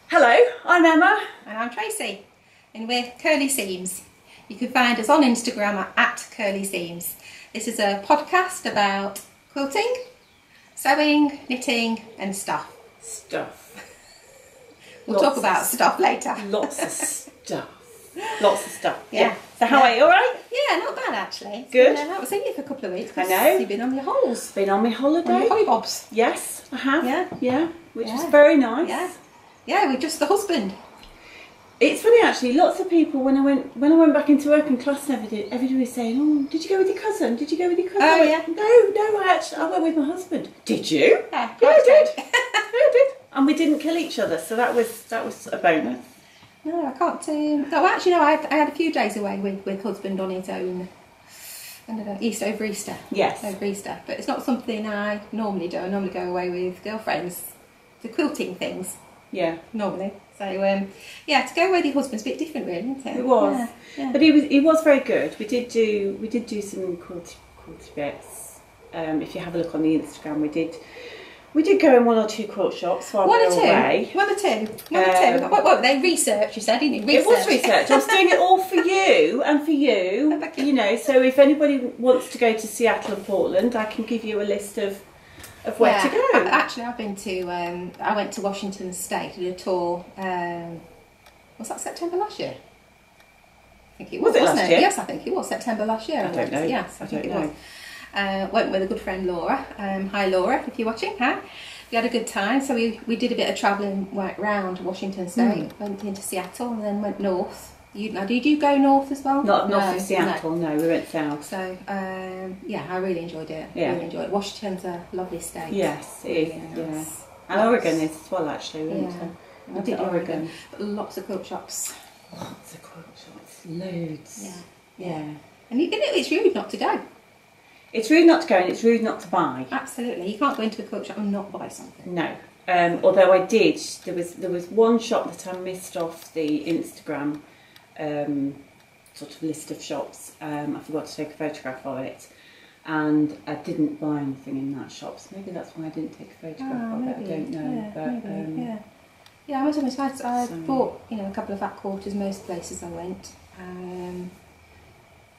Hello, I'm Emma. And I'm Tracy, and we're Curly Seams. You can find us on Instagram at Curly Seams. This is a podcast about quilting, sewing, knitting and stuff. We'll talk about stuff later. Lots of stuff. Lots of stuff. Yeah. So how are you, alright? Yeah, not bad actually. Good. I haven't seen you for a couple of weeks. I know. You've been on your holes. Been on my holiday. On your hollybobs. Yes, I have. Yeah. Yeah, which was very nice. Yeah. Yeah, with just the husband. It's funny actually, lots of people when I went back into work and class and everybody was saying, "Oh, did you go with your cousin? Did you go with your cousin?" Oh, I went, No, I went with my husband. Did you? Yeah, I did. I did. And we didn't kill each other, so that was a bonus. No, I can't. No, actually, no. I had a few days away with husband on his own. Over Easter. Yes. Over Easter, but it's not something I normally do. I normally go away with girlfriends, the quilting things. Yeah. Normally. So yeah, to go away with your husband's a bit different, really, isn't it? It was. Yeah, yeah. But he was very good. We did do some quilty bits. If you have a look on the Instagram, we did go in one or two quilt shops while we were away. One or two. What they research, you said, didn't you? It was research. I was doing it all for you and for you. You know, so if anybody wants to go to Seattle and Portland, I can give you a list of where to go. Actually, I've been to. I went to Washington State, did a tour. Was that September last year? I think it was. Wasn't it? Yes, I think it was September last year. I don't know. Yes, I think it was. Went with a good friend Laura. Hi Laura, if you're watching. Hi. We had a good time, so we did a bit of travelling around Washington State. Went into Seattle and then went north. Did you go north as well? Not north of Seattle. No, we went south. So yeah, I really enjoyed it. Yeah. Really enjoyed it. Washington's a lovely state. Yes, it is. Really nice. Yeah. And Oregon is as well. Actually, we went to Oregon. But lots of quilt shops. Lots of quilt shops. Loads. Yeah. And it's rude not to go. It's rude not to go and it's rude not to buy. Absolutely. You can't go into a quilt shop and not buy something. No. Although I did, there was one shop that I missed off the Instagram sort of list of shops. I forgot to take a photograph of it, and I didn't buy anything in that shop. So maybe that's why I didn't take a photograph of it. I don't know. Yeah, yeah. I must admit, I bought a couple of fat quarters most places I went.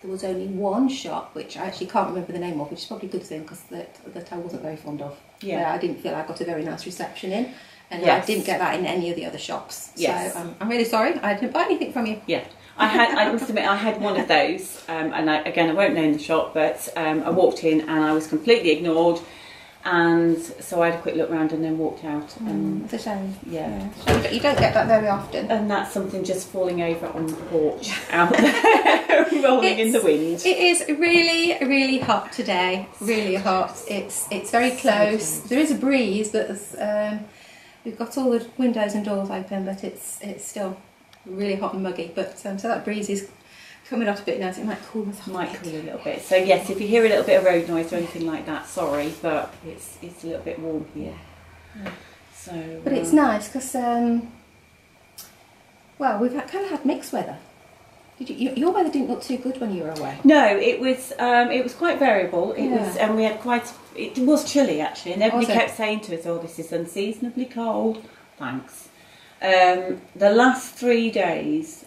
There was only one shop which I actually can't remember the name of, which is probably a good thing because that I wasn't very fond of. Yeah, I didn't feel I got a very nice reception in, and I didn't get that in any of the other shops. Yes. So I'm really sorry, I didn't buy anything from you. Yeah, I must admit I had one of those, and I won't name the shop, but I walked in and I was completely ignored. And so I had a quick look around and then walked out. It's a shame. Yeah. But you don't get that very often. And that's something just falling over on the porch out there, rolling in the wind. It is really, really hot today. Really hot. It's very close. There is a breeze, but we've got all the windows and doors open, but it's still really hot and muggy. But so that breeze is coming off a bit now, so it might cool us off. Might cool a little bit. So yes, if you hear a little bit of road noise or anything like that, sorry, but it's a little bit warm here. Yeah. So. But it's nice because well, we've kind of had mixed weather. Your weather didn't look too good when you were away. No, it was quite variable. It was, and we had it was chilly actually, and everybody kept saying to us, "Oh, this is unseasonably cold." Thanks. The last 3 days.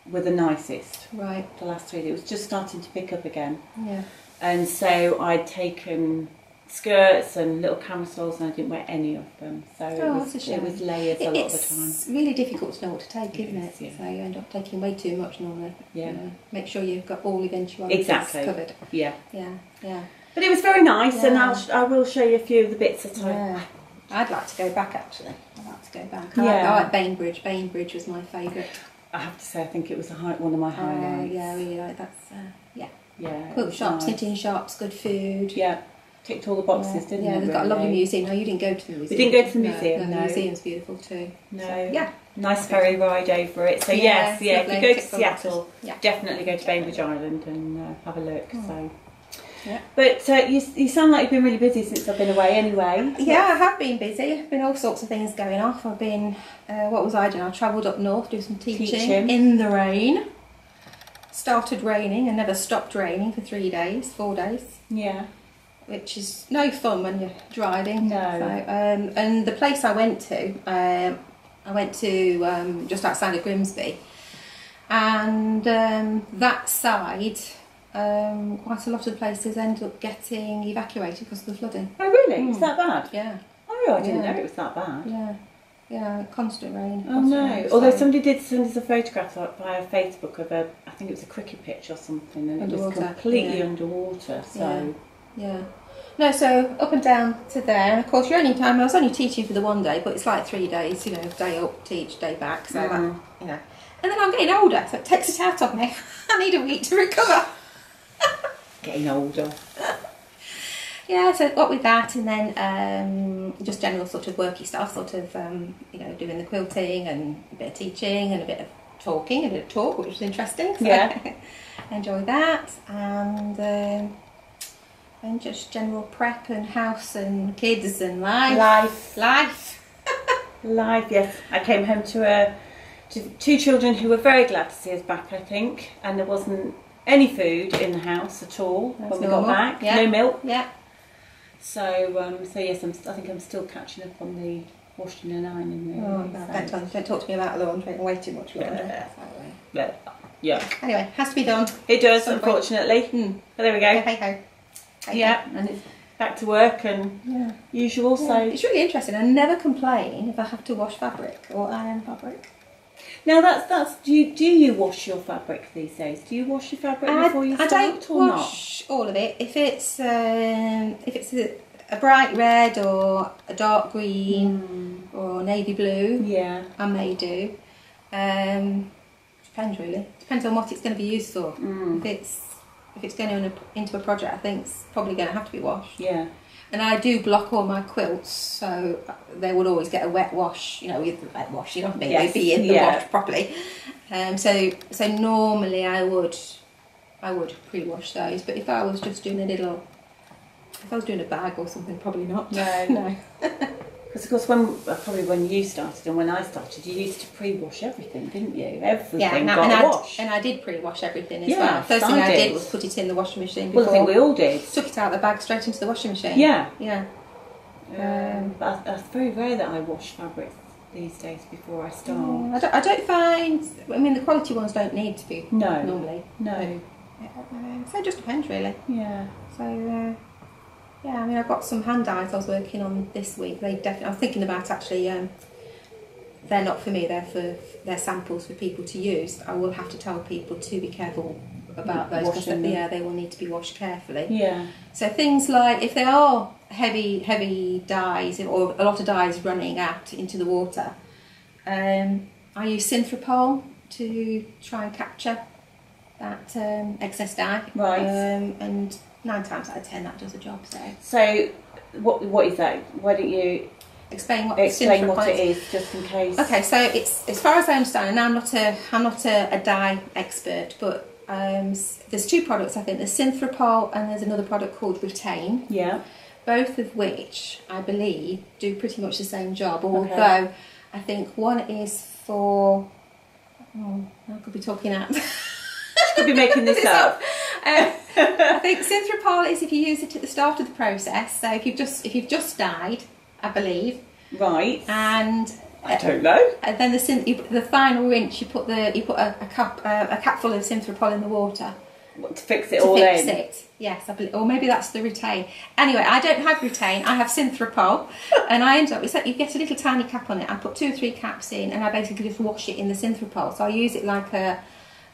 Were the nicest. Right. The last 3 days. It was just starting to pick up again. Yeah. And so I'd taken skirts and little camisoles and I didn't wear any of them. So it was layers a lot of the time. It's really difficult to know what to take, isn't it? Yeah. So you end up taking way too much normally. Yeah. Make sure you've got all eventualities covered. Yeah. Yeah. Yeah. But it was very nice, and I will show you a few of the bits that I'd like to go back actually. I'd like to go back. Yeah. I like Bainbridge. Bainbridge was my favourite. I have to say, I think it was one of my highlights. Yeah, really like that's Yeah. Quilt shops, nice. knitting shops, good food. Yeah. Ticked all the boxes, didn't it? Yeah, they've got a lovely museum. No, you didn't go to the museum. We didn't go to the museum. No, the museum's beautiful too. No. So, yeah. Nice ferry ride over it. So yes, if you go to Seattle, definitely go to Bainbridge Island and have a look. So. Yeah. But you sound like you've been really busy since I've been away anyway. Yeah, I have been busy. I've been all sorts of things going off. I've been, what was I doing? I travelled up north, do some teaching in the rain. Started raining and never stopped raining for 4 days. Yeah. Which is no fun when you're driving. No. So, and the place I went to, I went to just outside of Grimsby, and that side, quite a lot of places end up getting evacuated because of the flooding. Oh really? It's that bad? Yeah. Oh, I didn't know it was that bad. Yeah. Yeah, constant rain. Oh no! Although somebody did send us a photograph via Facebook of I think it was a cricket pitch or something, and it was completely underwater. So yeah. No, so up and down to there, and of course I was only teaching for the one day, but it's like 3 days, you know, day up, teach, day back, so that, you know. And then I'm getting older, so it takes it out of me. I need a week to recover. Getting older. Yeah, so what with that, and then just general sort of worky stuff, sort of, you know, doing the quilting and a bit of teaching and a bit of talking, a bit of talk, which was interesting. So yeah. Enjoy that, and just general prep and house and kids and life. Life. Yes. I came home to two children who were very glad to see us back, I think, and there wasn't any food in the house at all when we got back. Yeah. No milk. Yeah. So yes, I think I'm still catching up on the washing and ironing. Really. Oh, no, don't talk to me about laundry. Way too much laundry. Yeah. Anyway, has to be done. It does, unfortunately. But there we go. Hey ho. Yeah, and it's back to work and usual. Yeah. So it's really interesting. I never complain if I have to wash fabric or iron fabric. Now that's do you wash your fabric these days? Do you wash your fabric before you start? I don't wash all of it. If it's a bright red or a dark green or navy blue, I may do. Depends really. Depends on what it's going to be used for. If it's going into a project, I think it's probably going to have to be washed. Yeah. And I do block all my quilts, so they would always get a wet wash, you know, with the wet wash, you know what I mean? They'd be in the wash properly. So normally I would pre-wash those, but if I was just doing if I was doing a bag or something, probably not. No. Because of course when you started and when I started, you used to pre-wash everything, didn't you? Everything got washed. And I did pre-wash everything as well. First thing I did was put it in the washing machine before. Well, I think we all did. Took it out of the bag straight into the washing machine. Yeah. Yeah. But it's very rare that I wash fabrics these days before I start. I don't find. I mean, the quality ones don't need to be normally. No. So it just depends, really. Yeah. So. Yeah, I mean, I've got some hand dyes I was working on this week. I'm thinking about actually. They're not for me. They're samples for people to use. I will have to tell people to be careful about those because they will need to be washed carefully. Yeah. So things like if they are heavy dyes or a lot of dyes running out into the water, I use Synthropol to try and capture that excess dye. Right. And 9 times out of 10 that does the job. So what is that? Why don't you explain what it is, just in case? Okay, so it's as far as I understand, and I'm not a dye expert, but there's 2 products I think. There's Synthropol and there's another product called Retain. Yeah. Both of which I believe do pretty much the same job. Although I think one is for I could be talking out. Could be making this up. I think Synthropol is if you use it at the start of the process. So if you've just dyed, I believe. Right. And I don't know. And then the final rinse, you put a cupful of Synthropol in the water. What, to fix it all in? To fix it, yes, I believe, or maybe that's the Retain. Anyway, I don't have Retain. I have Synthropol, and I end up. It's like you get a little tiny cap on it. I put 2 or 3 caps in, and I basically just wash it in the Synthropol. So I use it like a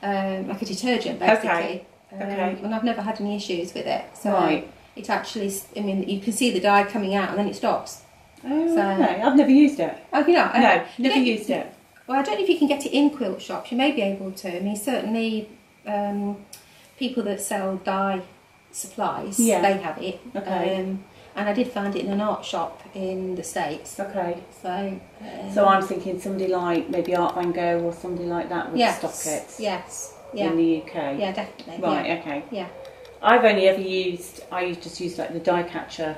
detergent, basically. Okay. And I've never had any issues with it. So it actually, I mean, you can see the dye coming out, and then it stops. Oh, so, okay. I've never used it. Oh, you know? No, never used it. Well, I don't know if you can get it in quilt shops. You may be able to. I mean, certainly people that sell dye supplies, they have it. Okay. And I did find it in an art shop in the States. Okay. So I'm thinking somebody like maybe Art Van Gogh or somebody like that would stock it. Yes. Yeah. In the UK. Yeah, definitely. Right. Yeah. Okay. Yeah. I've only ever used. I just used like the die catcher.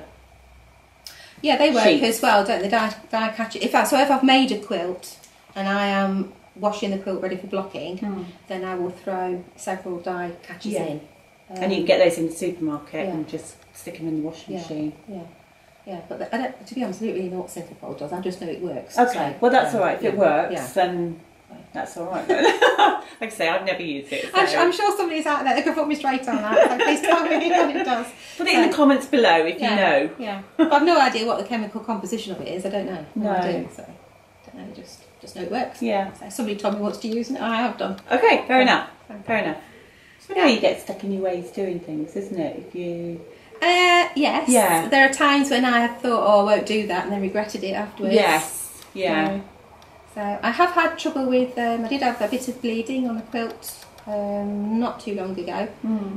Yeah, they work as well, don't they? Die catcher. If I've made a quilt and I am washing the quilt ready for blocking, then I will throw several die catchers in. And you can get those in the supermarket and just stick them in the washing machine. Yeah. Yeah, but I don't, to be honest, I don't really know what centerfold does. I just know it works. Okay, So, well that's all right. If it works, yeah. then that's all right. Like I say, I've never used it. So. I'm sure somebody's out there that can put me straight on that. So please tell me what it does. Put it in the comments below if you know. Yeah, but I've no idea what the chemical composition of it is. I don't know. No. idea, so I don't know. Just know it works. Yeah. So somebody told me what to use, and I have done. Okay, fair enough. Fair enough. So now you get stuck in your ways doing things, isn't it? If you. Yes. Yeah. There are times when I have thought, oh, I won't do that, and then regretted it afterwards. Yes. Yeah. So I have had trouble with. I did have a bit of bleeding on a quilt not too long ago,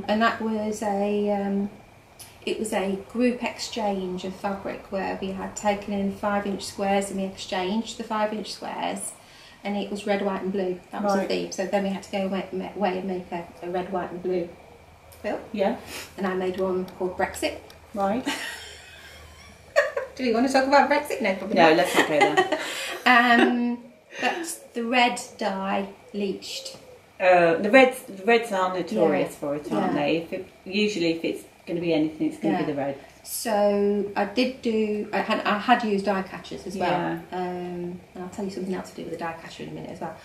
and that was it was a group exchange of fabric where we had taken in 5-inch squares and we exchanged the 5-inch squares, and it was red, white, and blue. That was the theme. So then we had to go away and make a red, white, and blue quilt. Yeah. And I made one called Brexit. Right. Do you want to talk about Brexit? No, probably no, not. let's not go there. But the red dye leached. The reds are notorious for it, aren't they? Usually, if it's going to be anything, it's going to be the red. So I had used die catchers as well. And I'll tell you something else to do with the die catcher in a minute as well.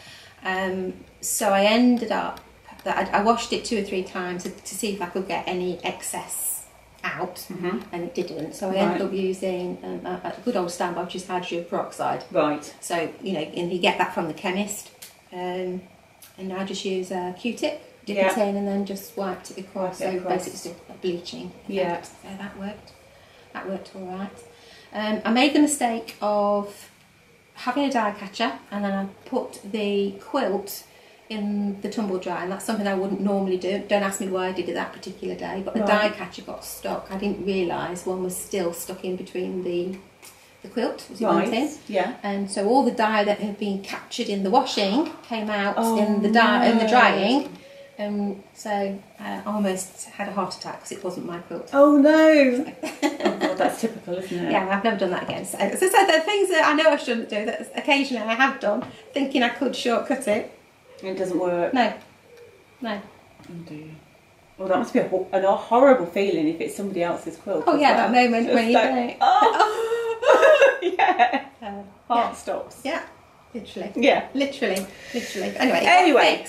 So I ended up that I washed it 2 or 3 times to see if I could get any excess out, and it didn't. So I ended up using a good old standby, which is hydrogen peroxide. Right. So and you get that from the chemist, and I just use a Q-tip. Dip it in and then just wiped it across. So basically just a bleaching effect. Yeah. So that worked. That worked all right. I made the mistake of having a die catcher, and then I put the quilt in the tumble dryer, and that's something I wouldn't normally do. Don't ask me why I did it that particular day, but the die catcher got stuck. I didn't realise one was still stuck in between the quilt as it went in. Yeah. And so all the dye that had been captured in the washing came out in the drying. So I almost had a heart attack because it wasn't my quilt. Oh no! Oh God, that's typical, isn't it? Yeah, I've never done that again. So there are things that I know I shouldn't do that occasionally I have done, thinking I could shortcut it. And it doesn't work. No. Oh dear. Well, that must be a horrible feeling if it's somebody else's quilt. Oh yeah, that moment just when you think, yeah, heart stops. Yeah, literally. Yeah, literally. Anyway.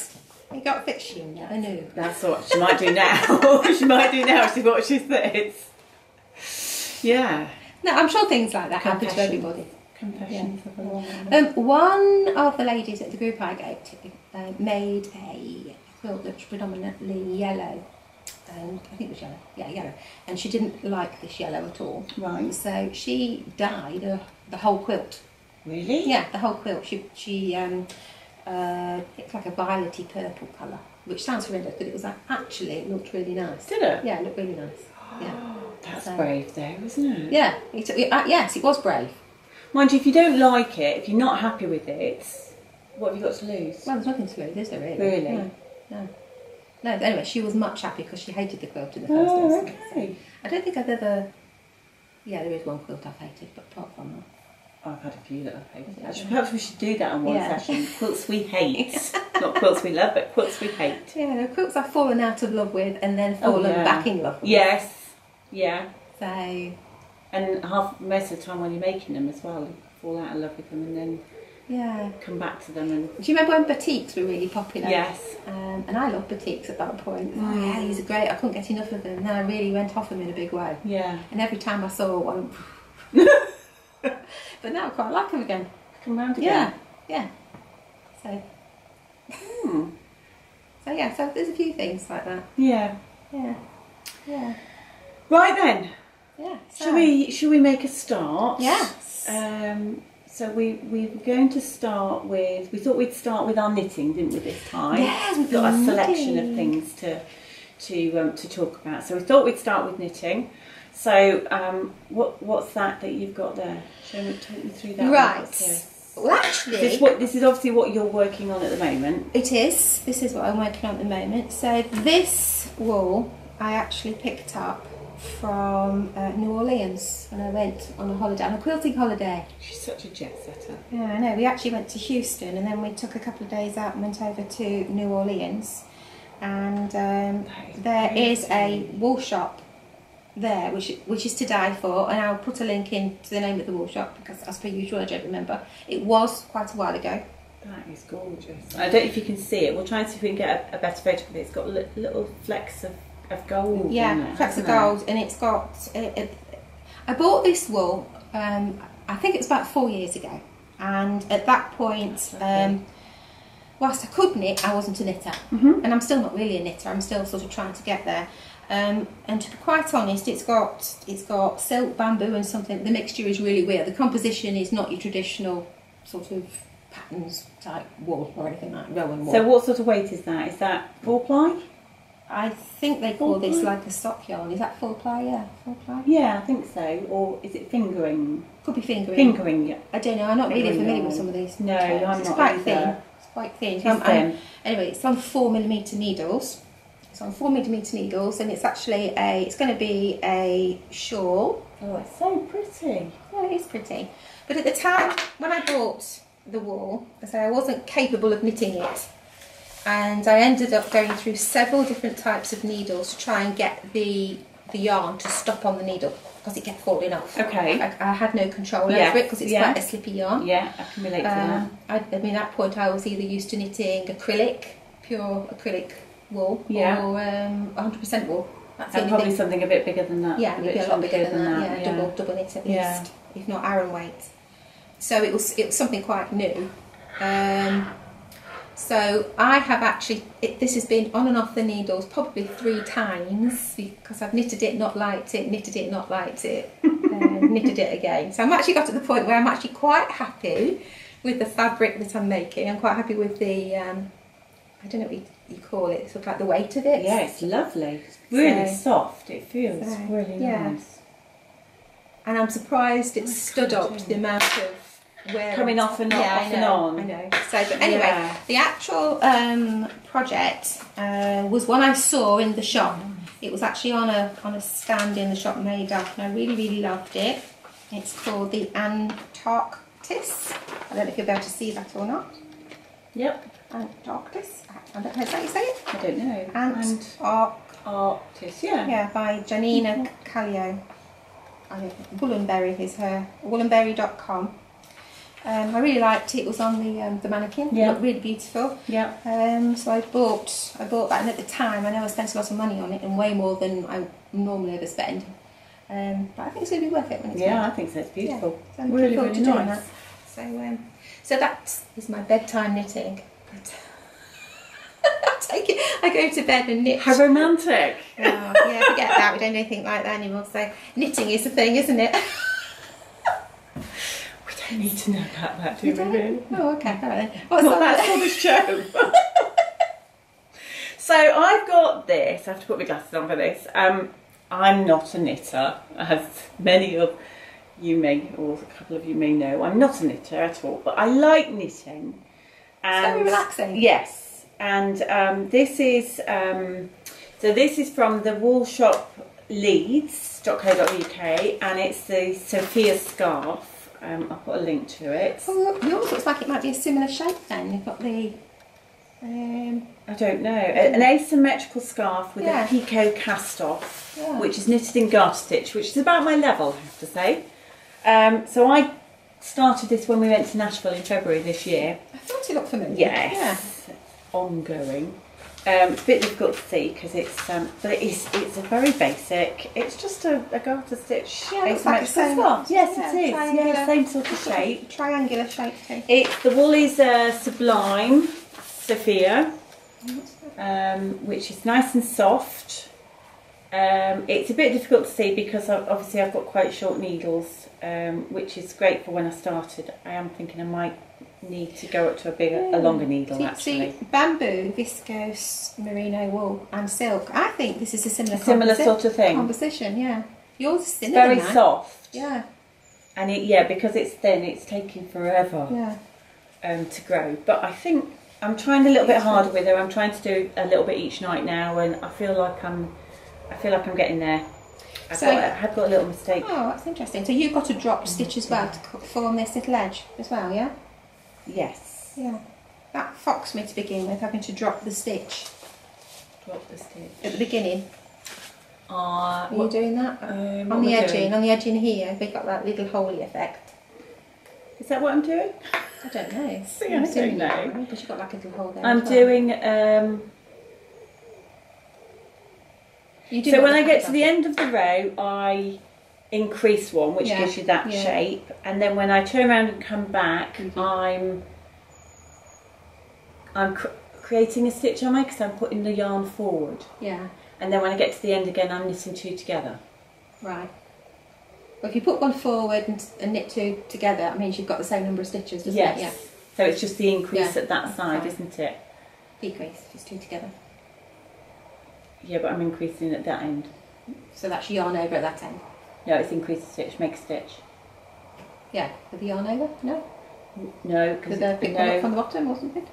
You got to fix you now. I know. That's what she might do now. She might do now. She watches this. Yeah. No, I'm sure things like that happen to everybody. Confessions of a woman. One of the ladies at the group I go to made a quilt that was predominantly yellow. I think it was yellow. Yeah, yellow. And she didn't like this yellow at all. Right. So she dyed the whole quilt. Really? Yeah, the whole quilt. She it's like a violety purple colour, which sounds horrendous, but it looked really nice. Did it? Yeah, it looked really nice. Yeah. That's brave though, isn't it? Yeah. Yes, it was brave. Mind you, if you don't like it, if you're not happy with it, what have you got to lose? Well, there's nothing to lose, is there really? Really? No. But anyway, she was much happy because she hated the quilt in the first instance. Okay. So I don't think I've ever... Yeah, there is one quilt I've hated, but apart from that... I've had a few that I've hated. Actually, perhaps we should do that on one session. Quilts we hate. Not quilts we love, but quilts we hate. Yeah, the quilts I've fallen out of love with and then fallen back in love with. Yes. Yeah. So... And most of the time when you're making them as well, you fall out of love with them and then come back to them. And do you remember when batiks were really popular? Yes. And I loved batiks at that point. Oh yeah, these are great. I couldn't get enough of them. And then I really went off them in a big way. Yeah. And every time I saw one... But now I quite like them again. Come round again. Yeah. So. So there's a few things like that. Yeah. Right then. Yeah. So. Shall we make a start? Yes. So we were going to start with. We thought we'd start with our knitting, didn't we? This time. Yes. We've got a selection of things to talk about. So we thought we'd start with knitting. So, what's that you've got there? Shall we talk me through that? Right. Well, actually, this is obviously what you're working on at the moment. It is. This is what I'm working on at the moment. So this wool I actually picked up from New Orleans when I went on a holiday, on a quilting holiday. She's such a jet setter. Yeah, I know. We actually went to Houston and then we took a couple of days out and went over to New Orleans. And there is a wool shop there, which is to die for, and I'll put a link in to the name of the wool shop because, as per usual, I don't remember. It was quite a while ago. That is gorgeous. I don't know if you can see it. We'll try and see if we can get a better photo of it. It's got little flecks of gold. Yeah, in it, flecks of gold, and it's got. I bought this wool. I think it was about 4 years ago, and at that point, whilst I could knit, I wasn't a knitter, and I'm still not really a knitter. I'm still sort of trying to get there. And to be quite honest, it's got silk, bamboo, and something. The mixture is really weird. The composition is not your traditional sort of patterns type wool or anything like rowan wool. So what sort of weight is that? Is that 4-ply? I think they call this like a sock yarn. Is that 4-ply? Yeah, 4-ply. Yeah, I think so. Or is it fingering? Could be fingering. Fingering, yeah. I don't know. I'm not really familiar with some of these. No, I'm not. It's quite thin. It's quite thin. It's thin. Anyway, it's on 4mm needles. It's on 4mm needles, and it's actually it's going to be a shawl. Oh, it's so pretty. Yeah, it is pretty. But at the time when I bought the wool, I wasn't capable of knitting it, and I ended up going through several different types of needles to try and get the yarn to stop on the needle because it kept falling off. Okay. I had no control over it because it's quite a slippy yarn. Yeah, I can relate to that. I mean, at that point I was either used to knitting acrylic, pure acrylic wool, or 100% wool. That's and probably something a bit bigger than that. Yeah, maybe a lot bigger than that. Yeah, double knit at least, if not Aran weight. So it was something quite new. So I have actually, this has been on and off the needles probably 3 times because I've knitted it, not liked it, knitted it, not liked it, knitted it again. So I'm actually got to the point where I'm actually quite happy with the fabric that I'm making. I'm quite happy with the, I don't know what you call it, sort of like the weight of it. Yeah, it's lovely. It's really soft. It feels really nice. And I'm surprised it's stood up to the amount of wear coming off and on. I know. So, but anyway, the actual project was one I saw in the shop. It was actually on a stand in the shop made up, and I really, really loved it. It's called the Antarctis. I don't know if you'll be able to see that or not. Yep. Antarctis. I don't know how you say it. I don't know. Antarctis. Yeah. Yeah, by Janina Callio. Woolenberry is her. Woolenberry.com. I really liked it. It was on the mannequin. Yeah. It looked really beautiful. Yeah. So I bought that, and at the time I know I spent a lot of money on it, and way more than I normally ever spend. But I think it's going to be worth it when it's made. I think so. It's beautiful. Yeah. So I'm really, looking really forward to nice. doing that. So that is my bedtime knitting. I go to bed and knit. How romantic. Oh, yeah, forget that. We don't do anything like that anymore. So knitting is the thing, isn't it? We don't need to know about that, do we? Oh, okay. All right then. That's for the show. So I've got this. I have to put my glasses on for this. I'm not a knitter, as many of you may, or a couple of you may know. I'm not a knitter at all, but I like knitting. And it's very relaxing. Yes. And this is from the wool shop Leeds.co.uk, and it's the Sophia scarf. I'll put a link to it. Oh, yours looks like it might be a similar shape then. You've got the... I don't know. An asymmetrical scarf with a picot cast off, which is knitted in garter stitch, which is about my level, I have to say. So I started this when we went to Nashville in February this year. I thought it looked familiar. Yes. Yeah. Ongoing. It's a bit difficult to see because it's but it's a very basic. It's just a garter stitch asymmetrical scarf. Yes, it is. Yeah, same sort of shape. Triangular shape too. The wool is Sublime Sophia, which is nice and soft. It's a bit difficult to see because obviously I've got quite short needles, which is great for when I started. I am thinking I might need to go up to a longer needle actually. See, bamboo, viscose, merino wool and silk. I think this is a similar sort of thing. Composition, yeah. Yours is thinner very than mine. Soft. Yeah. And because it's thin, it's taking forever to grow. But I think I'm trying a little bit harder with her. I'm trying to do a little bit each night now, and I feel like I'm getting there. I have got a little mistake. Oh, that's interesting. So you've got a drop stitch as well to form this little edge as well, yeah? Yes. Yeah. That foxed me to begin with, having to drop the stitch. Drop the stitch. At the beginning. Are you doing that? On the edging here, we've got that little holey effect. Is that what I'm doing? I don't know. See, I don't know. Because you've got like a little hole there. I'm doing. So when I get to the end of the row, I increase one, which gives you that shape, and then when I turn around and come back, I'm creating a stitch on me because I'm putting the yarn forward. Yeah. And then when I get to the end again, I'm knitting two together. Right. Well, if you put one forward and knit two together, that means you've got the same number of stitches, doesn't it? Yeah. So it's just the increase at that side, isn't it? Decrease, just two together. Yeah, but I'm increasing at that end. So that's yarn over at that end? No, it's increase a stitch, make a stitch. Yeah, with the yarn over? No? No, because with the bit up from the bottom or something?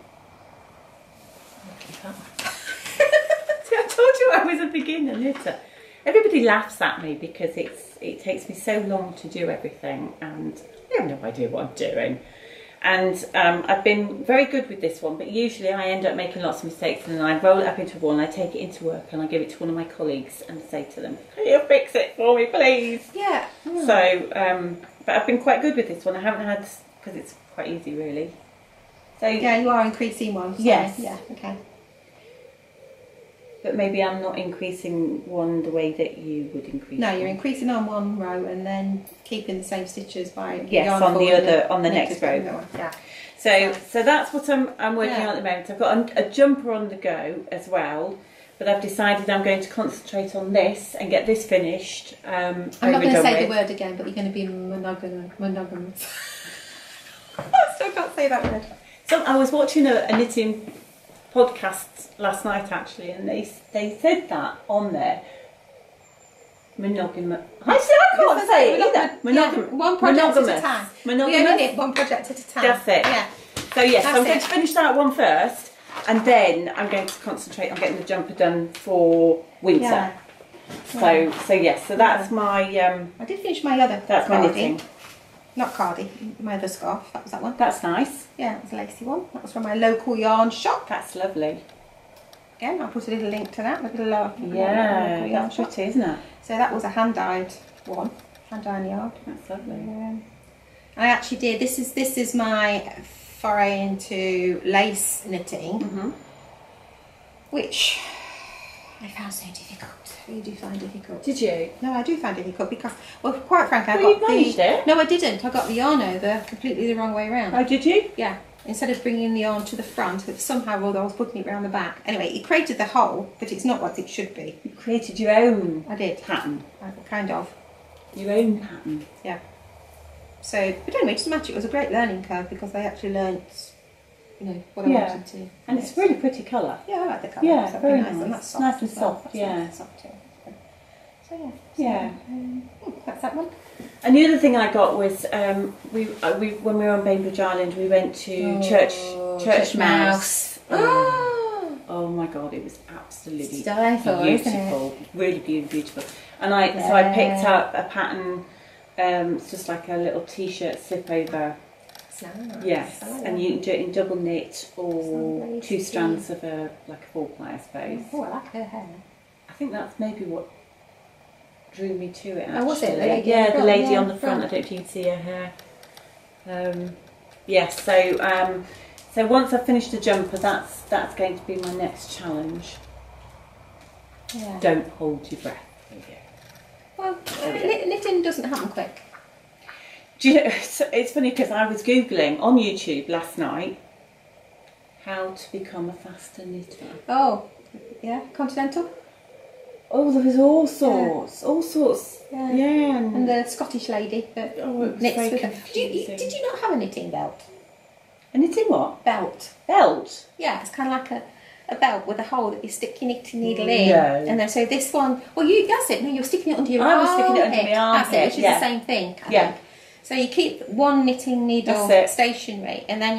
See, I told you I was a beginner knitter. Everybody laughs at me because it takes me so long to do everything and I have no idea what I'm doing. And I've been very good with this one, but usually I end up making lots of mistakes and then I roll it up into a ball and I take it into work and I give it to one of my colleagues and say to them, "Can you fix it for me, please?" Yeah. So, but I've been quite good with this one. I haven't had, because it's quite easy really. So yeah, you are increasing one. So yes. Yeah, okay. But maybe I'm not increasing one the way that you would increase. No, you're increasing on one row and then keeping the same stitches by on the next row. Yeah. So that's what I'm working on at the moment. I've got a jumper on the go as well, but I've decided I'm going to concentrate on this and get this finished. I'm not going to say the word again, but you're going to be monogamous. I still can't say that word. So I was watching a knitting podcast last night actually, and they said that on there. Monogamous. I can't say it either. Monogamous. One project at a time. Monogamous. We only knit one project at a time. That's it. Yeah. So yes, I'm going to finish that one first, and then I'm going to concentrate on getting the jumper done for winter. Yeah. So yes, so that's my. I did finish my other. That's my knitting. Not cardi, my other scarf. That was that one. That's nice. Yeah, it was a lacy one. That was from my local yarn shop. That's lovely. Again, I'll put a little link to that. A little yeah, that's pretty, isn't it? So that was a hand dyed one, hand dyed yarn. That's lovely. I actually did. This is my foray into lace knitting, which I found so difficult. I really do find difficult. Did you? No, I do find difficult because, well, quite frankly, I got it? No, I didn't. I got the yarn over completely the wrong way around. Oh, did you? Yeah. Instead of bringing the yarn to the front, somehow I was putting it around the back. Anyway, it created the hole, but it's not what it should be. You created your own pattern. Kind of. Your own pattern. Yeah. So, but anyway, it doesn't matter. It was a great learning curve because I actually learnt, what I wanted to. And it's a really pretty colour. Yeah, I like the colour. Yeah, it's very nice. nice. And that's soft. Nice and soft, yeah. Nice and soft too. So yeah. That's that one. And the other thing I got was when we were on Bainbridge Island, we went to Church Mouse. Oh my God, it was absolutely beautiful, really beautiful. And so I picked up a pattern. It's just like a little t-shirt slip over. Nice. Yes, and you can do it in double knit or two strands of a 4-ply, I suppose. Oh, I like her hair. I think that's maybe what drew me to it. Actually. Oh, was it? The lady on the front. I don't know if you can see her hair. Yes. So once I've finished the jumper, that's going to be my next challenge. Yeah. Don't hold your breath. Well, knitting doesn't happen quick. Do you know, it's funny because I was Googling on YouTube last night how to become a faster knitter. Oh, yeah, continental? Oh, there was all sorts. Yeah. And the Scottish lady that knits with her. Did you not have a knitting belt? A knitting what? Belt. Belt? Yeah, it's kind of like a belt with a hole that you stick your knitting needle in. No. And then so this one, that's it. No, you're sticking it under your armpit. I was sticking it under my armpit. That's it, which is the same thing. I think. So you keep one knitting needle stationary, and then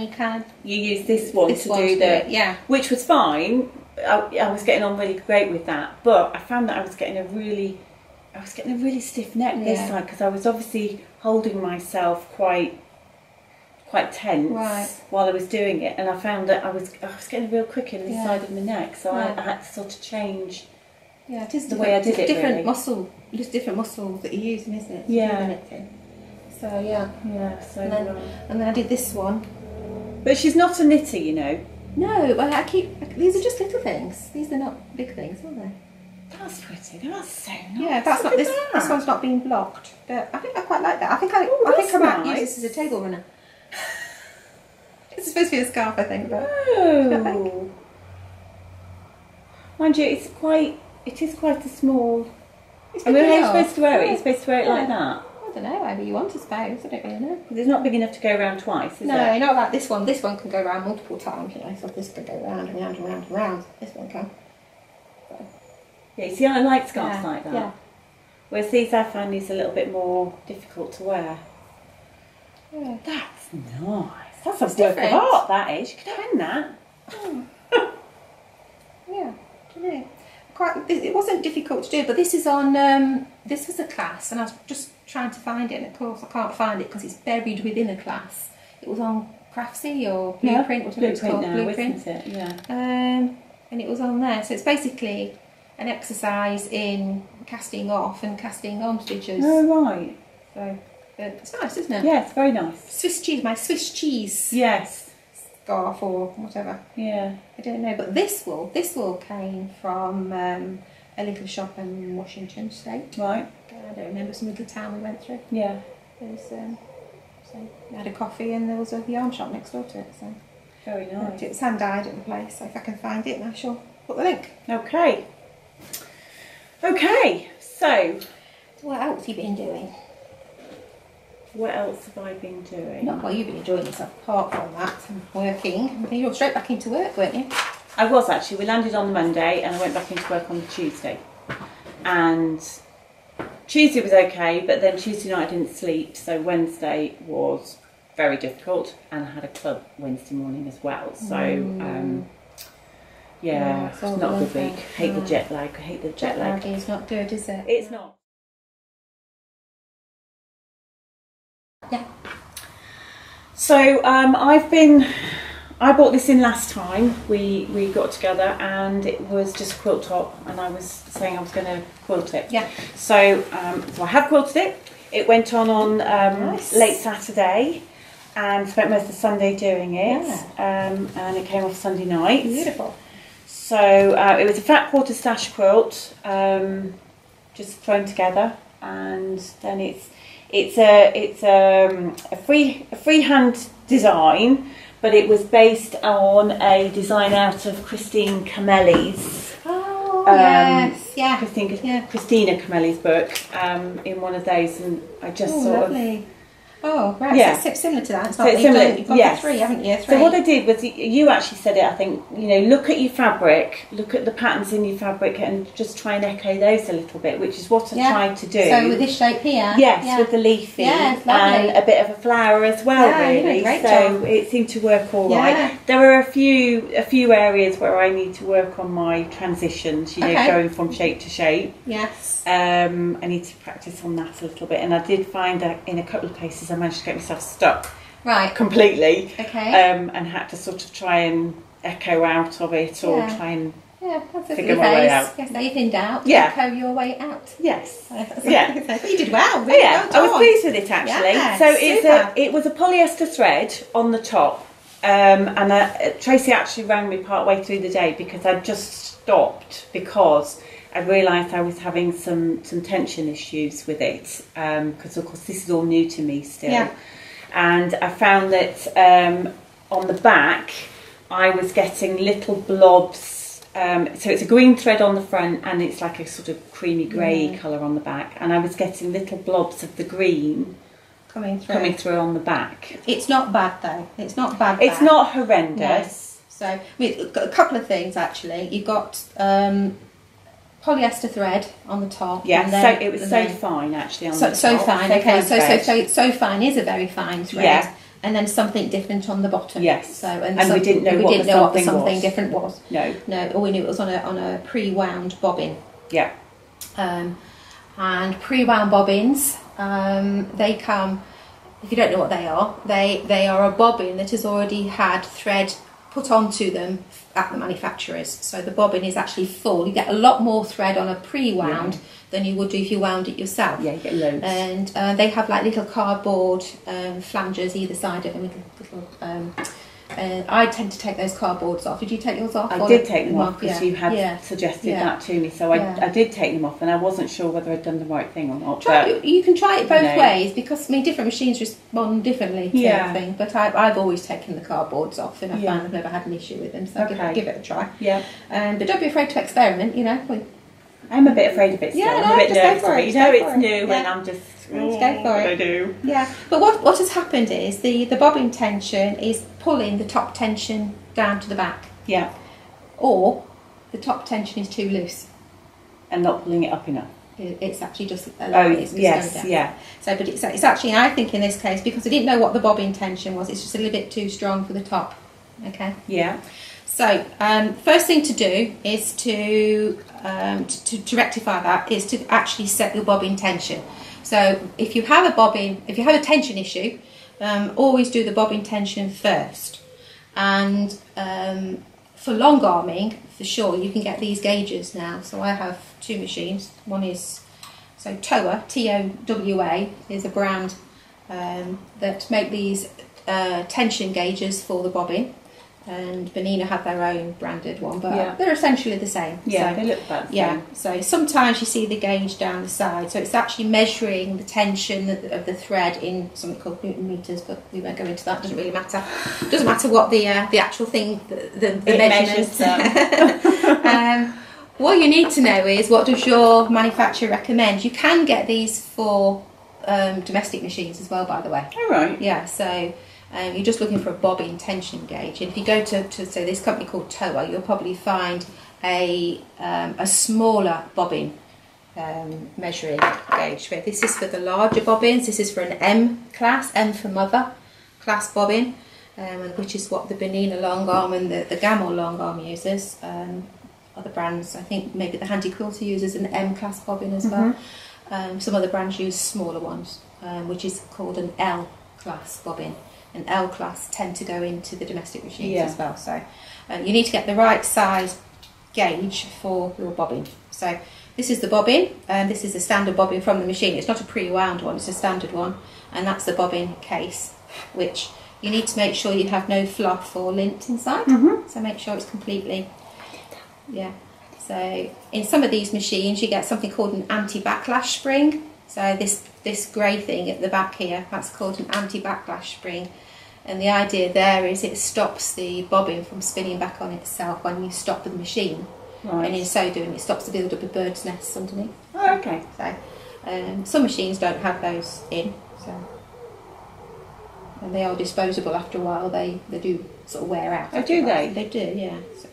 you use this one to do the which was fine. I was getting on really great with that, but I found that I was getting a really stiff neck this time because I was obviously holding myself quite tense while I was doing it, and I found that I was getting a real crick in the side of my neck, so I had to sort of change Yeah, it is the way I did it. Different really. muscle, just different muscles that you're using, isn't it? Yeah. So yeah. Yeah. So. And then I did this one. But she's not a knitter, you know. No, but these are just little things. These are not big things, are they? That's pretty. That's so nice. Yeah, that's not this. That. This one's not being blocked. But I think I quite like that. I think I might use this as a table runner. It's supposed to be a scarf, I think, but. Oh. Mind you, it is quite a small. I mean, how are you supposed to wear it? You're supposed to wear it like that. I don't know, however you want, I suppose. I don't really know. Because it's not big enough to go around twice, is it? No, not like this one. This one can go around multiple times, you know, so this can go round and round and round and round. This one can. So. Yeah, see, I like scarves like that. Yeah. Whereas these, I find these a little bit more difficult to wear. Yeah. That's nice. That's It's a work different. of art, that is. You could hang that. Yeah, I don't know. It wasn't difficult to do, but this is on, this was a class, and I was just trying to find it, and of course I can't find it because it's buried within a class. It was on Craftsy or Blueprint, whatever it's called. Now, Blueprint. isn't it? Yeah. And it was on there, so it's basically an exercise in casting off and casting on stitches. Oh, right. So, it's nice, isn't it? Yeah, it's very nice. Swiss cheese, my Swiss cheese Yes. scarf or whatever. Yeah. I don't know, but this wool came from a little shop in Washington State. Right. I don't remember some little town we went through. Yeah. There was, so we had a coffee and there was a yarn shop next door to it. So Very nice. it's hand dyed at the place. So if I can find it, I shall put the link. Okay. Okay. So, What else have you been doing? what else have I been doing? Not while you've been enjoying yourself. Apart from that, and working. You're straight back into work, weren't you? I was actually. We landed on the Monday and I went back into work on the Tuesday. And Tuesday was okay, but then Tuesday night I didn't sleep, so Wednesday was very difficult, and I had a club Wednesday morning as well. So, yeah, it's not a good week. Hate the jet lag. I hate the jet lag. Is not good, is it? It's not. Yeah. So I bought this in last time we got together, and it was just a quilt top, and I was saying I was going to quilt it. Yeah. So I have quilted it. It went on Nice. late Saturday, and spent most of Sunday doing it. Yeah. And it came off Sunday night. Beautiful. So it was a fat quarter stash quilt, just thrown together, and then it's a freehand design, but it was based on a design out of Christine Camelli's. Oh, yes, yeah. Christina Camelli's book, in one of those, and I just lovely. Oh, right. Yeah. So it's similar to that. It's So not it's you've similar, got yes. 3, haven't you? 3. So what I did was, you actually said it, I think, look at your fabric, look at the patterns in your fabric, and just try and echo those a little bit, which is what I tried to do. So with this shape here? Yes, with the leafy, Yeah, it's lovely. and a bit of a flower as well, Yeah, you did a really. great So job. it seemed to work all right. Yeah. There are a few areas where I need to work on my transitions, going from shape to shape. Yes. I need to practice on that a little bit, and I did find that in a couple of places I managed to get myself stuck completely, Okay. and had to sort of try and echo out of it, or try and that's figure my way out. Yes, if in doubt, Yeah. echo your way out. Yes. Yeah. You did well. Really well I was done. pleased with it actually. Yeah, so super. it was a polyester thread on the top, and Tracy actually rang me part way through the day because I'd just stopped because I realised I was having some tension issues with it, because of course this is all new to me still. Yeah. And I found that on the back I was getting little blobs, so it's a green thread on the front and it's like a sort of creamy grey colour on the back, and I was getting little blobs of the green coming through on the back. It's not bad though. It's not bad. It's not horrendous. No. So I mean, a couple of things actually. You've got polyester thread on the top. Yeah, and then, so it was so fine actually on the top. So fine, okay. Thread. So fine is a very fine thread. Yeah. And then something different on the bottom. Yes. So and we didn't know what the something different was. No. All we knew it was on a pre-wound bobbin. Yeah. And pre-wound bobbins, they come. If you don't know what they are a bobbin that has already had thread put onto them at the manufacturers. So the bobbin is actually full. You get a lot more thread on a pre-wound than you would do if you wound it yourself. Yeah, you get loads. And they have like little cardboard flanges either side of them. I tend to take those cardboards off. Did you take yours off? I did take them off because you had suggested that to me. So I did take them off, and I wasn't sure whether I'd done the right thing or not. You can try it both ways, because I mean different machines respond differently to everything. But I've always taken the cardboards off, and I found I've never had an issue with them. So give it a try. Yeah. But don't be afraid to experiment. You know. I'm a bit afraid of it still. I'm a bit nervous. You know, it's new, and I'm just. Let's go for it. I do. Yeah, but what has happened is the bobbin tension is pulling the top tension down to the back. Yeah. Or the top tension is too loose. And not pulling it up enough. It's actually just allowing it to go down. Yeah. So, but it's actually, I think in this case, because I didn't know what the bobbin tension was, it's just a little bit too strong for the top. Okay. Yeah. So, first thing to do is to rectify that is to actually set your bobbin tension. So if you have a tension issue, always do the bobbin tension first. And for long arming, for sure, you can get these gauges now. So I have two machines. One is, TOWA, T-O-W-A, is a brand that make these tension gauges for the bobbin. And Bernina have their own branded one, but they're essentially the same. Yeah, they look about the same. Yeah, so sometimes you see the gauge down the side, so it's actually measuring the tension of the thread in something called Newton meters, but we won't go into that. Doesn't really matter. Doesn't matter what the actual thing, the measurements. What you need to know is, what does your manufacturer recommend? You can get these for domestic machines as well, by the way. All right. Yeah, so. You're just looking for a bobbin tension gauge, and if you go to say this company called TOWA, you'll probably find a smaller bobbin measuring gauge. This is for the larger bobbins. This is for an M class, M for mother class bobbin, which is what the Bernina long arm and the Gamma long arm uses. Other brands, I think maybe the Handy Quilter uses an M class bobbin as well. Some other brands use smaller ones, which is called an L class bobbin. And L class tend to go into the domestic machines as well. So you need to get the right size gauge for your bobbin. So this is the bobbin, and this is a standard bobbin from the machine. It's not a pre-wound one, it's a standard one. And that's the bobbin case, which you need to make sure you have no fluff or lint inside. So make sure it's completely, So in some of these machines you get something called an anti-backlash spring. So this grey thing at the back here, that's called an anti-backlash spring. And the idea there is it stops the bobbin from spinning back on itself when you stop the machine. Right. And in so doing, it stops the build-up of birds' nests underneath. Oh, okay. So some machines don't have those in, and they are disposable after a while. They do sort of wear out. Oh, do they? They do, yeah. So,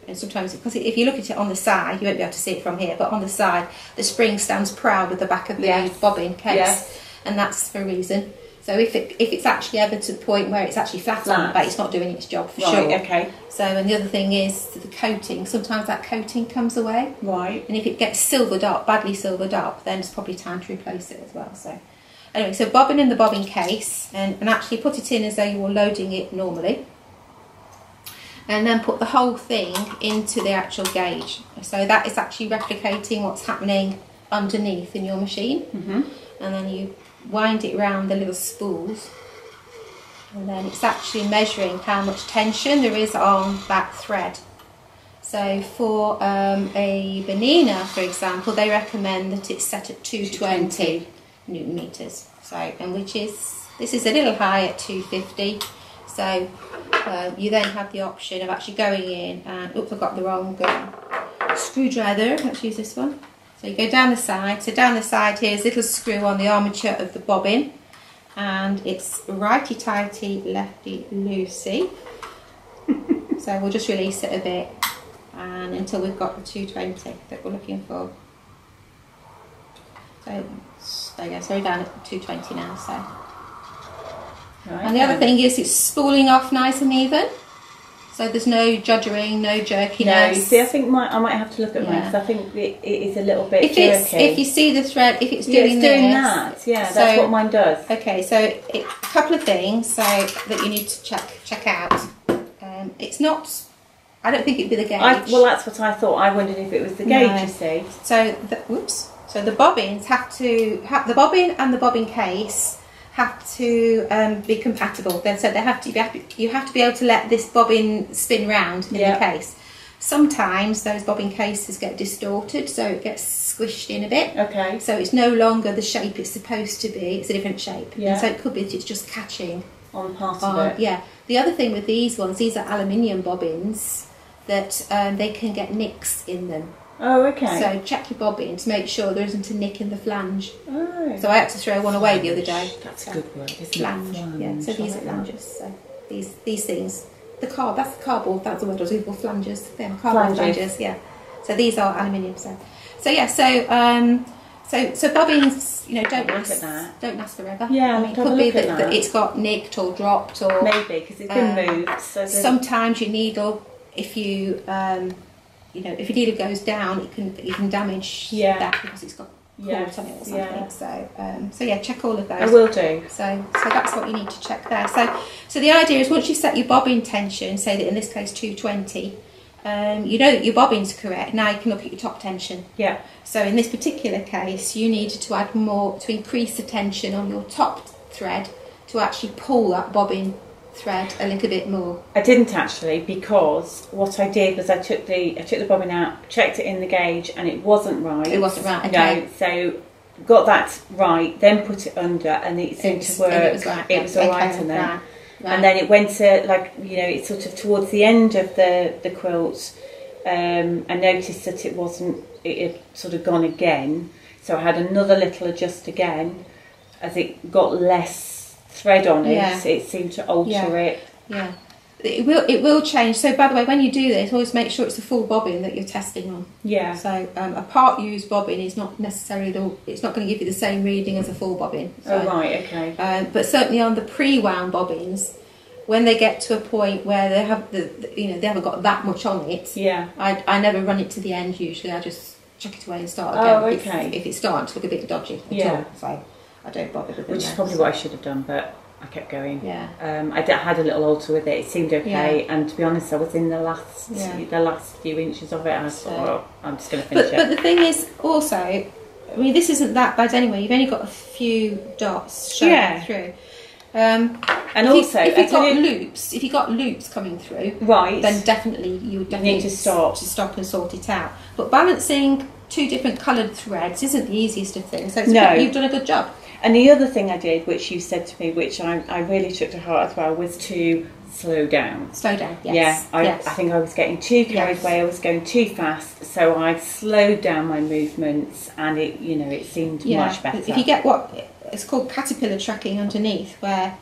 and sometimes, because if you look at it on the side, you won't be able to see it from here, but on the side, the spring stands proud with the back of the bobbin case, and that's for a reason. So if it's actually ever to the point where it's actually flat on the back, it's not doing its job for sure. Okay. So, and the other thing is the coating. Sometimes that coating comes away. Right. And if it gets silvered up, badly silvered up, then it's probably time to replace it as well. So, anyway, so bobbin in the bobbin case, and actually put it in as though you were loading it normally. And then put the whole thing into the actual gauge. So that is actually replicating what's happening underneath in your machine. And then you wind it around the little spools, and then it's actually measuring how much tension there is on that thread. So for a Bernina, for example, they recommend that it's set at 220 Newton meters. So, and this is a little high at 250. So you then have the option of actually going in and, oops, I've got the wrong screwdriver, let's use this one. So you go down the side, so down the side here is a little screw on the armature of the bobbin, and it's righty-tighty, lefty-loosey. So we'll just release it a bit, and until we've got the 220 that we're looking for. So there you go, so we're down at 220 now. So. Right, and the other thing is it's spooling off nice and even. So there's no juddering, no jerkiness. No, you see, I think I might have to look at mine, because I think it is a little bit jerky. If you see the thread, if it's doing that, that's what mine does. Okay, so a couple of things that you need to check out. It's not. I don't think it'd be the gauge. Well, that's what I thought. I wondered if it was the gauge. No. You see. So So the bobbins have to the bobbin and the bobbin case have to be compatible. So they have to be. You have to be able to let this bobbin spin round in the case. Sometimes those bobbin cases get distorted, so it gets squished in a bit. Okay. So it's no longer the shape it's supposed to be. It's a different shape. Yeah. And so it could be that it's just catching on part of it. Yeah. The other thing with these ones, these are aluminium bobbins that they can get nicks in them. Oh, okay. So check your bobbin to make sure there isn't a nick in the flange. Oh. So I had to throw one away the other day. That's a good word, isn't flange. it? Flange. Yeah. So these are flanges. So these things. That's the cardboard. That's the word I was looking for. Flanges. Them cardboard flanges. Yeah. So these are aluminium. So yeah. So bobbins, don't last forever. Yeah, I mean, it could be that it's got nicked or dropped or maybe because it's been moved. So sometimes your needle, if you if your needle goes down, it can damage that because it's got cords on it or something. Yeah. So yeah, check all of those. I will do. So that's what you need to check there. So the idea is once you set your bobbin tension, say that in this case 220. You know that your bobbin's correct. Now you can look at your top tension. Yeah. So in this particular case, you needed to add more to increase the tension on your top thread to actually pull that bobbin thread a little bit more. I didn't actually, because what I did was I took the bobbin out, checked it in the gauge, and it wasn't right. It wasn't right. Okay. No, so got that right, then put it under, and it seemed to work. It was right. It was all right, and then. Right. And then it went to it's sort of towards the end of the quilt. I noticed that it had sort of gone again, so I had another little adjust again. As it got less thread on it, it seemed to alter it. Yeah, it will change. So by the way, when you do this, always make sure it's a full bobbin that you're testing on. Yeah. So a part used bobbin is not necessarily it's not going to give you the same reading as a full bobbin. So, oh right, okay. But certainly on the pre-wound bobbins, when they get to a point where they have they haven't got that much on it. Yeah. I never run it to the end usually. I just chuck it away and start again. Oh, okay. If it's starting to look a bit dodgy at all, so I don't bother with it. Which is probably what I should have done, but I kept going. Yeah. I had a little alter with it. It seemed okay, and to be honest, I was in the last few inches of it. And I thought, I'm just going to finish it. But the thing is, also, I mean, this isn't that bad anyway. You've only got a few dots showing through. And also, if you got loops coming through, right, then definitely you would need to stop and sort it out. But balancing two different coloured threads isn't the easiest of things. So you've done a good job. And the other thing I did, which you said to me, which I really took to heart as well, was to slow down. Slow down, yes. Yeah, I think I was getting too carried away. I was going too fast, so I slowed down my movements, and it seemed much better. If you get it's called caterpillar tracking underneath, where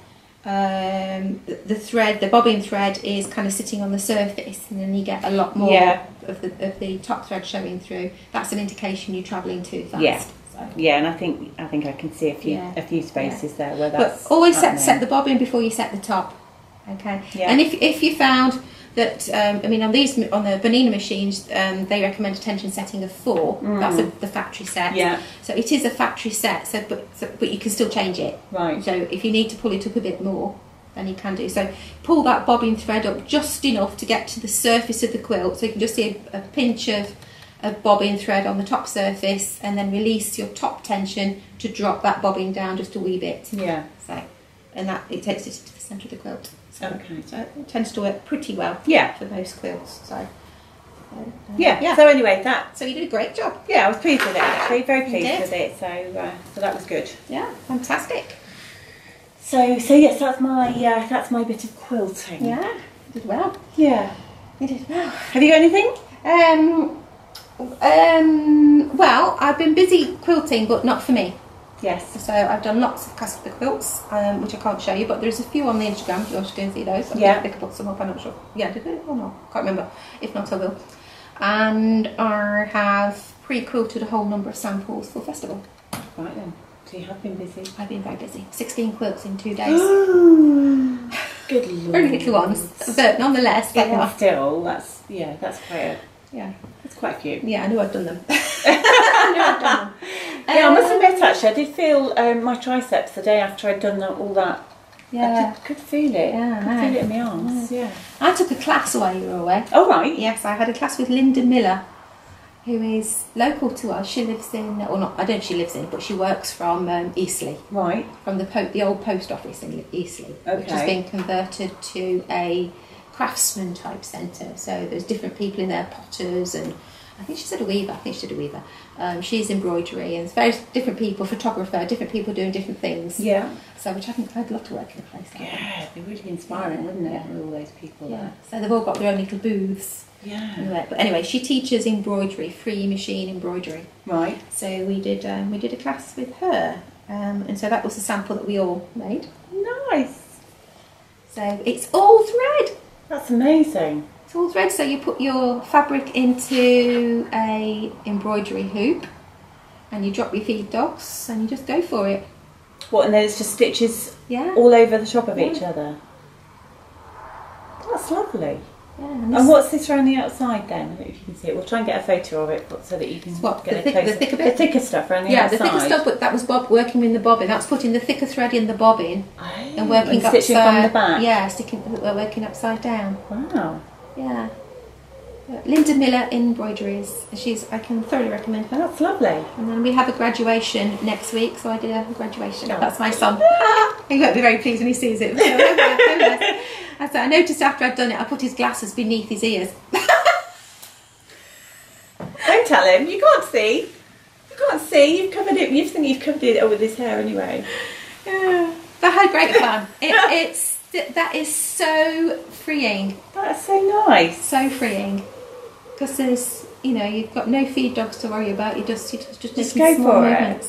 the bobbin thread is kind of sitting on the surface, and then you get a lot more of the top thread showing through. That's an indication you're travelling too fast. Yeah. So. Yeah, and I think I can see a few spaces there where that's. But always set the bobbin before you set the top. Okay. Yeah. And if you found that on the Bonina machines, they recommend a tension setting of 4. That's the factory set. Yeah. So it is a factory set. But you can still change it. Right. So if you need to pull it up a bit more, then you can do. So pull that bobbin thread up just enough to get to the surface of the quilt, so you can just see a pinch of bobbin thread on the top surface, and then release your top tension to drop that bobbin down just a wee bit. Yeah. So, and that it takes it to the centre of the quilt. So, okay. So it tends to work pretty well. Yeah. For most quilts. So. Yeah. So anyway, So you did a great job. Yeah, I was pleased with it actually. Very pleased with it. So that was good. Yeah. Fantastic. So yes, that's my bit of quilting. Yeah. You did well. Yeah. You did well. Have you got anything? Well, I've been busy quilting, but not for me. Yes. So I've done lots of Casper quilts, which I can't show you, but there's a few on the Instagram if you want to go and see those. I think I put some up, I'm not sure. Yeah, did they? Oh no, can't remember. If not, I will. And I have pre-quilted a whole number of samples for festival. Right then. So you have been busy. I've been very busy. 16 quilts in 2 days. Good lord. Very little ones, but nonetheless, they are. Still, that's quite a few. Yeah, I knew I'd done them. Yeah, I must admit actually, I did feel my triceps the day after I'd done all that Yeah. I could feel it. Yeah, I could feel it in my arms. Yeah. I took a class while you were away. Oh, right. Yes, I had a class with Linda Miller, who is local to us. She lives in, or not, I don't know if she lives in, but she works from Eastleigh. Right. From the old post office in Eastleigh, which has been converted to a craftsman type centre. So there's different people in there, potters, and I think she said a weaver. She's embroidery, and it's various different people, photographer, different people doing different things. Yeah. So which I'd love to work in a place like that. Yeah, it'd be really inspiring, wouldn't it, with all those people there. So they've all got their own little booths. Yeah. But anyway, she teaches embroidery, free machine embroidery. Right. So we did a class with her, and so that was the sample that we all made. Nice. So it's all thread. That's amazing. It's all thread. So you put your fabric into a embroidery hoop, and you drop your feed dots, and you just go for it. What? And then it's just stitches all over the top of each other. That's lovely. Yeah, and what's this around the outside then? I don't know if you can see it. We'll try and get a photo of it so that you can get the thicker bit? The thicker stuff around the outside. Yeah, the thicker stuff, but that was working in the bobbin. That's putting the thicker thread in the bobbin and working and stitching from the back. Yeah, working upside down. Wow. Yeah. Linda Miller Embroideries. I can thoroughly recommend her. That's lovely. And then we have a graduation next week, so I did a graduation. Oh. That's my son. He won't be very pleased when he sees it. So I noticed after I'd done it, I put his glasses beneath his ears. Don't tell him. You can't see. You can't see. You've covered it. You think you've covered it with his hair anyway. Yeah. But I had great fun. That is so freeing. That's so nice. So freeing. Because there's, you've got no feed dogs to worry about. You just go for it.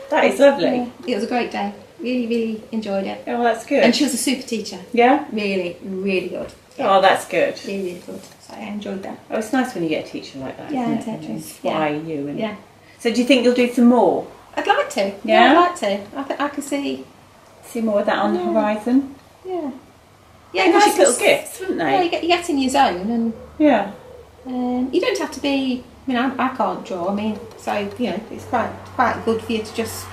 That is lovely. It was a great day. Really, really enjoyed it. Oh, that's good. And she was a super teacher. Yeah? Really, really good. Yeah. Oh, that's good. Really, really good. So I enjoyed that. Oh, it's nice when you get a teacher like that, isn't it? And inspire you. And So do you think you'll do some more? I'd like to. Yeah? I'd like to. I can see more of that on the horizon. Yeah. Yeah, nice little gifts, wouldn't they? Yeah, you get in your zone, and you don't have to be. I can't draw. So it's quite good for you to just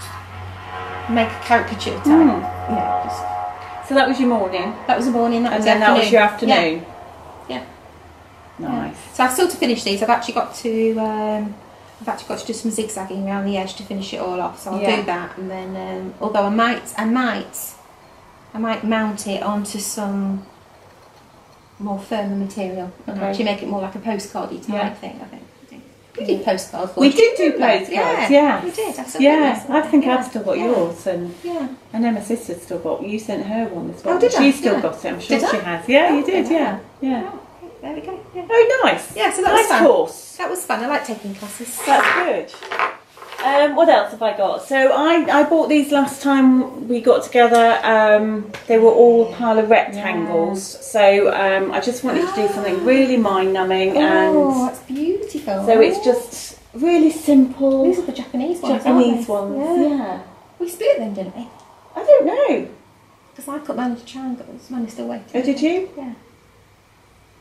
make a caricature type. So that was your morning. That was the morning. That was your afternoon. Yeah. Nice. Yeah. So I've still to finish these. I've actually got to do some zigzagging around the edge to finish it all off. So I'll do that, and then although I might mount it onto some more firmer material and actually make it more like a postcardy type thing. I think. We did postcards. We did do postcards. Yeah, we did. I think I've still got yours, and I know my sister's still got. You sent her one as well. Oh, did I? She's still got it. I'm sure she has. Yeah, you did. Yeah. Oh, there we go. Yeah. Oh, nice. Yeah, so that was fun. Course. That was fun. I like taking classes. That's good. What else have I got? So I bought these last time we got together. They were all a pile of rectangles. So I just wanted to do something really mind-numbing. Oh, that's beautiful. So it's just really simple. These are the Japanese ones, Japanese ones, yeah. We split them, didn't we? I don't know. Because I cut mine into triangles. Mine is still waiting. Oh, did you? Yeah.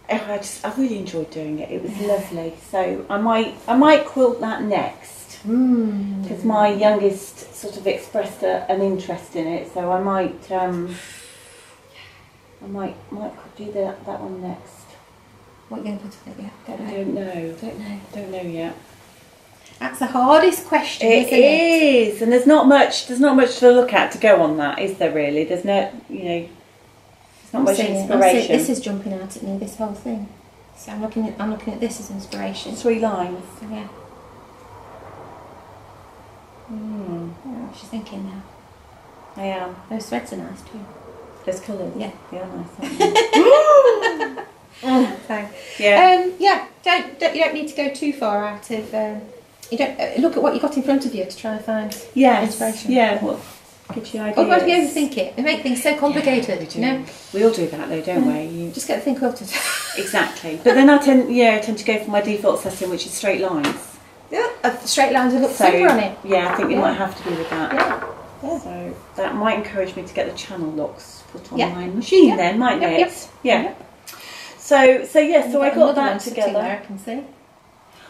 Oh, I really enjoyed doing it. It was lovely. So I might quilt that next. Because my youngest sort of expressed an interest in it, so I might do that one next. What are you going to put in it yet? Don't know yet. That's the hardest question. It is, and there's not much to look at to go on that, is there? Really, there's no, there's not much inspiration. This is jumping out at me. This whole thing. So I'm looking at this as inspiration. 3 lines. So, yeah. Oh, she's thinking now. I am. Those threads are nice too. Those colours? Yeah. They are nice, aren't they? So, you don't need to go too far out of. You don't look at what you got in front of you to try and find inspiration. Yeah. Well, gives you ideas. Otherwise, we overthink it. We make things so complicated. We all do that, though, don't we? You just get the thing quilted. Exactly. But then I tend to go for my default setting, which is straight lines. Yeah, straight lines and look super on it. Yeah, I think you might have to be with that. Yeah. So that might encourage me to get the channel locks put on my machine then, mightn't it? Yeah. So I got that together. There, I can see.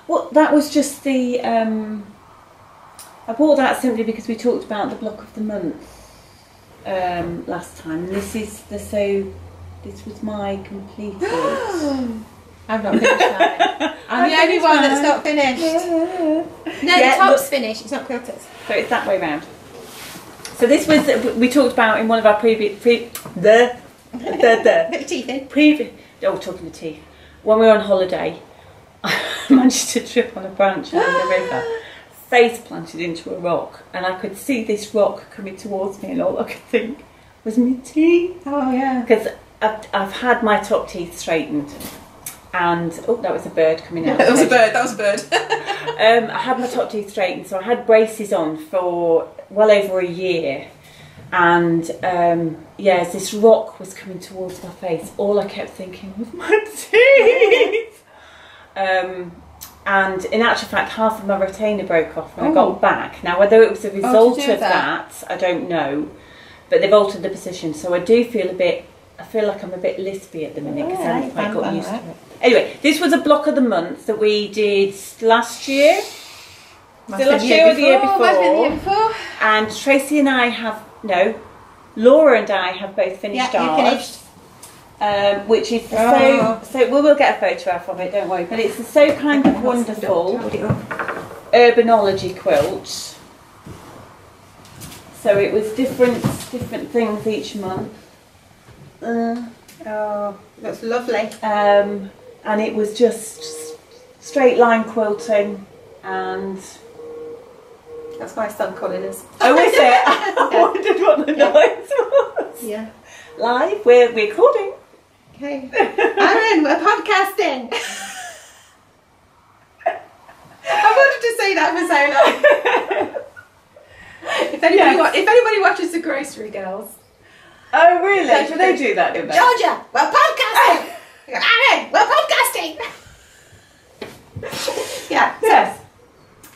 Well, that was just the. I bought that simply because we talked about the block of the month last time. And this was my completed. I've not finished that. I'm the only one that's not finished. No, the top's finished. It's not quilted. So it's that way round. So this was, we talked about in one of our previous, Bit of teeth in. talking to teeth. When we were on holiday, I managed to trip on a branch along the river, face planted into a rock, and I could see this rock coming towards me, and all I could think was my teeth. Oh yeah. Because I've had my top teeth straightened, and that was a bird coming out. That was a bird. I had my top teeth straightened, so I had braces on for well over a year. And as this rock was coming towards my face, all I kept thinking was my teeth. And in actual fact, half of my retainer broke off when I got back. Now, whether it was a result of that, I don't know. But they've altered the position, so I do feel I feel like I'm a bit lispy at the minute because I haven't quite got used to it. Anyway, this was a block of the month that we did last year. Last year or the year before. And Tracy and I have, Laura and I have both finished ours. Which is so we will get a photograph of it, don't worry. But it's the So Kind of Wonderful Urbanology quilt. So it was different things each month. That's lovely. And it was just straight line quilting, and that's my son calling us. Oh, is it? I wondered what the noise was. Yeah. Live, we're recording. Okay. Aaron, we're podcasting. I wanted to say that for so long. If anybody watches The Grocery Girls. Oh really? Do they do that? Do they? Georgia, we're podcasting. Aaron, we're podcasting. Yeah. Yes.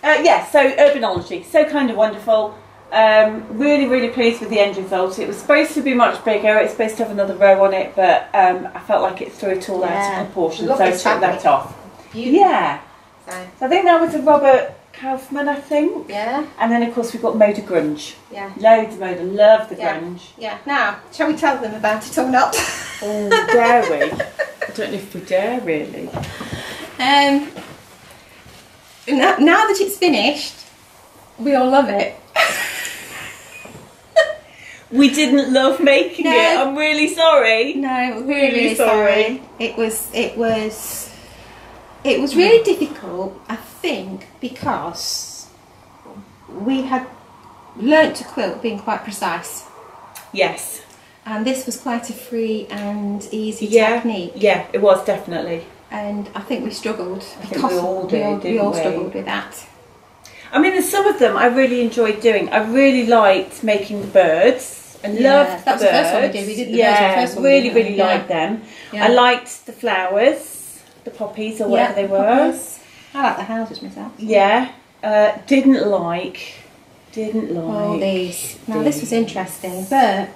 Yes. So urbanology, So Kind of Wonderful. Really, really pleased with the end result. It was supposed to be much bigger. It's supposed to have another row on it, but I felt like it threw it all out of proportion, so I took that off. Beautiful. Yeah. So I think that was a Robert Kaufman, I think. Yeah. And then of course we've got Moda Grunge. Yeah. Loads of Moda. Love the grunge. Yeah. Now, shall we tell them about it or not? Oh, dare we? I don't know if we dare really. Now that it's finished, we all love it. We didn't love making it. I'm really sorry. No, really sorry. It was really difficult, I think, because we had learnt to quilt being quite precise. Yes. And this was quite a free and easy technique. Yeah, it was definitely. And I think we struggled. We all struggled with that. I mean, there's some of them I really enjoyed doing. I really liked making the birds. I loved the birds. That was the first one we did. We did the birds the first one. Really liked them. Yeah. I liked the flowers, the poppies or whatever they were. Poppies. I like the houses myself. Yeah. Didn't like all these. Now this was interesting, but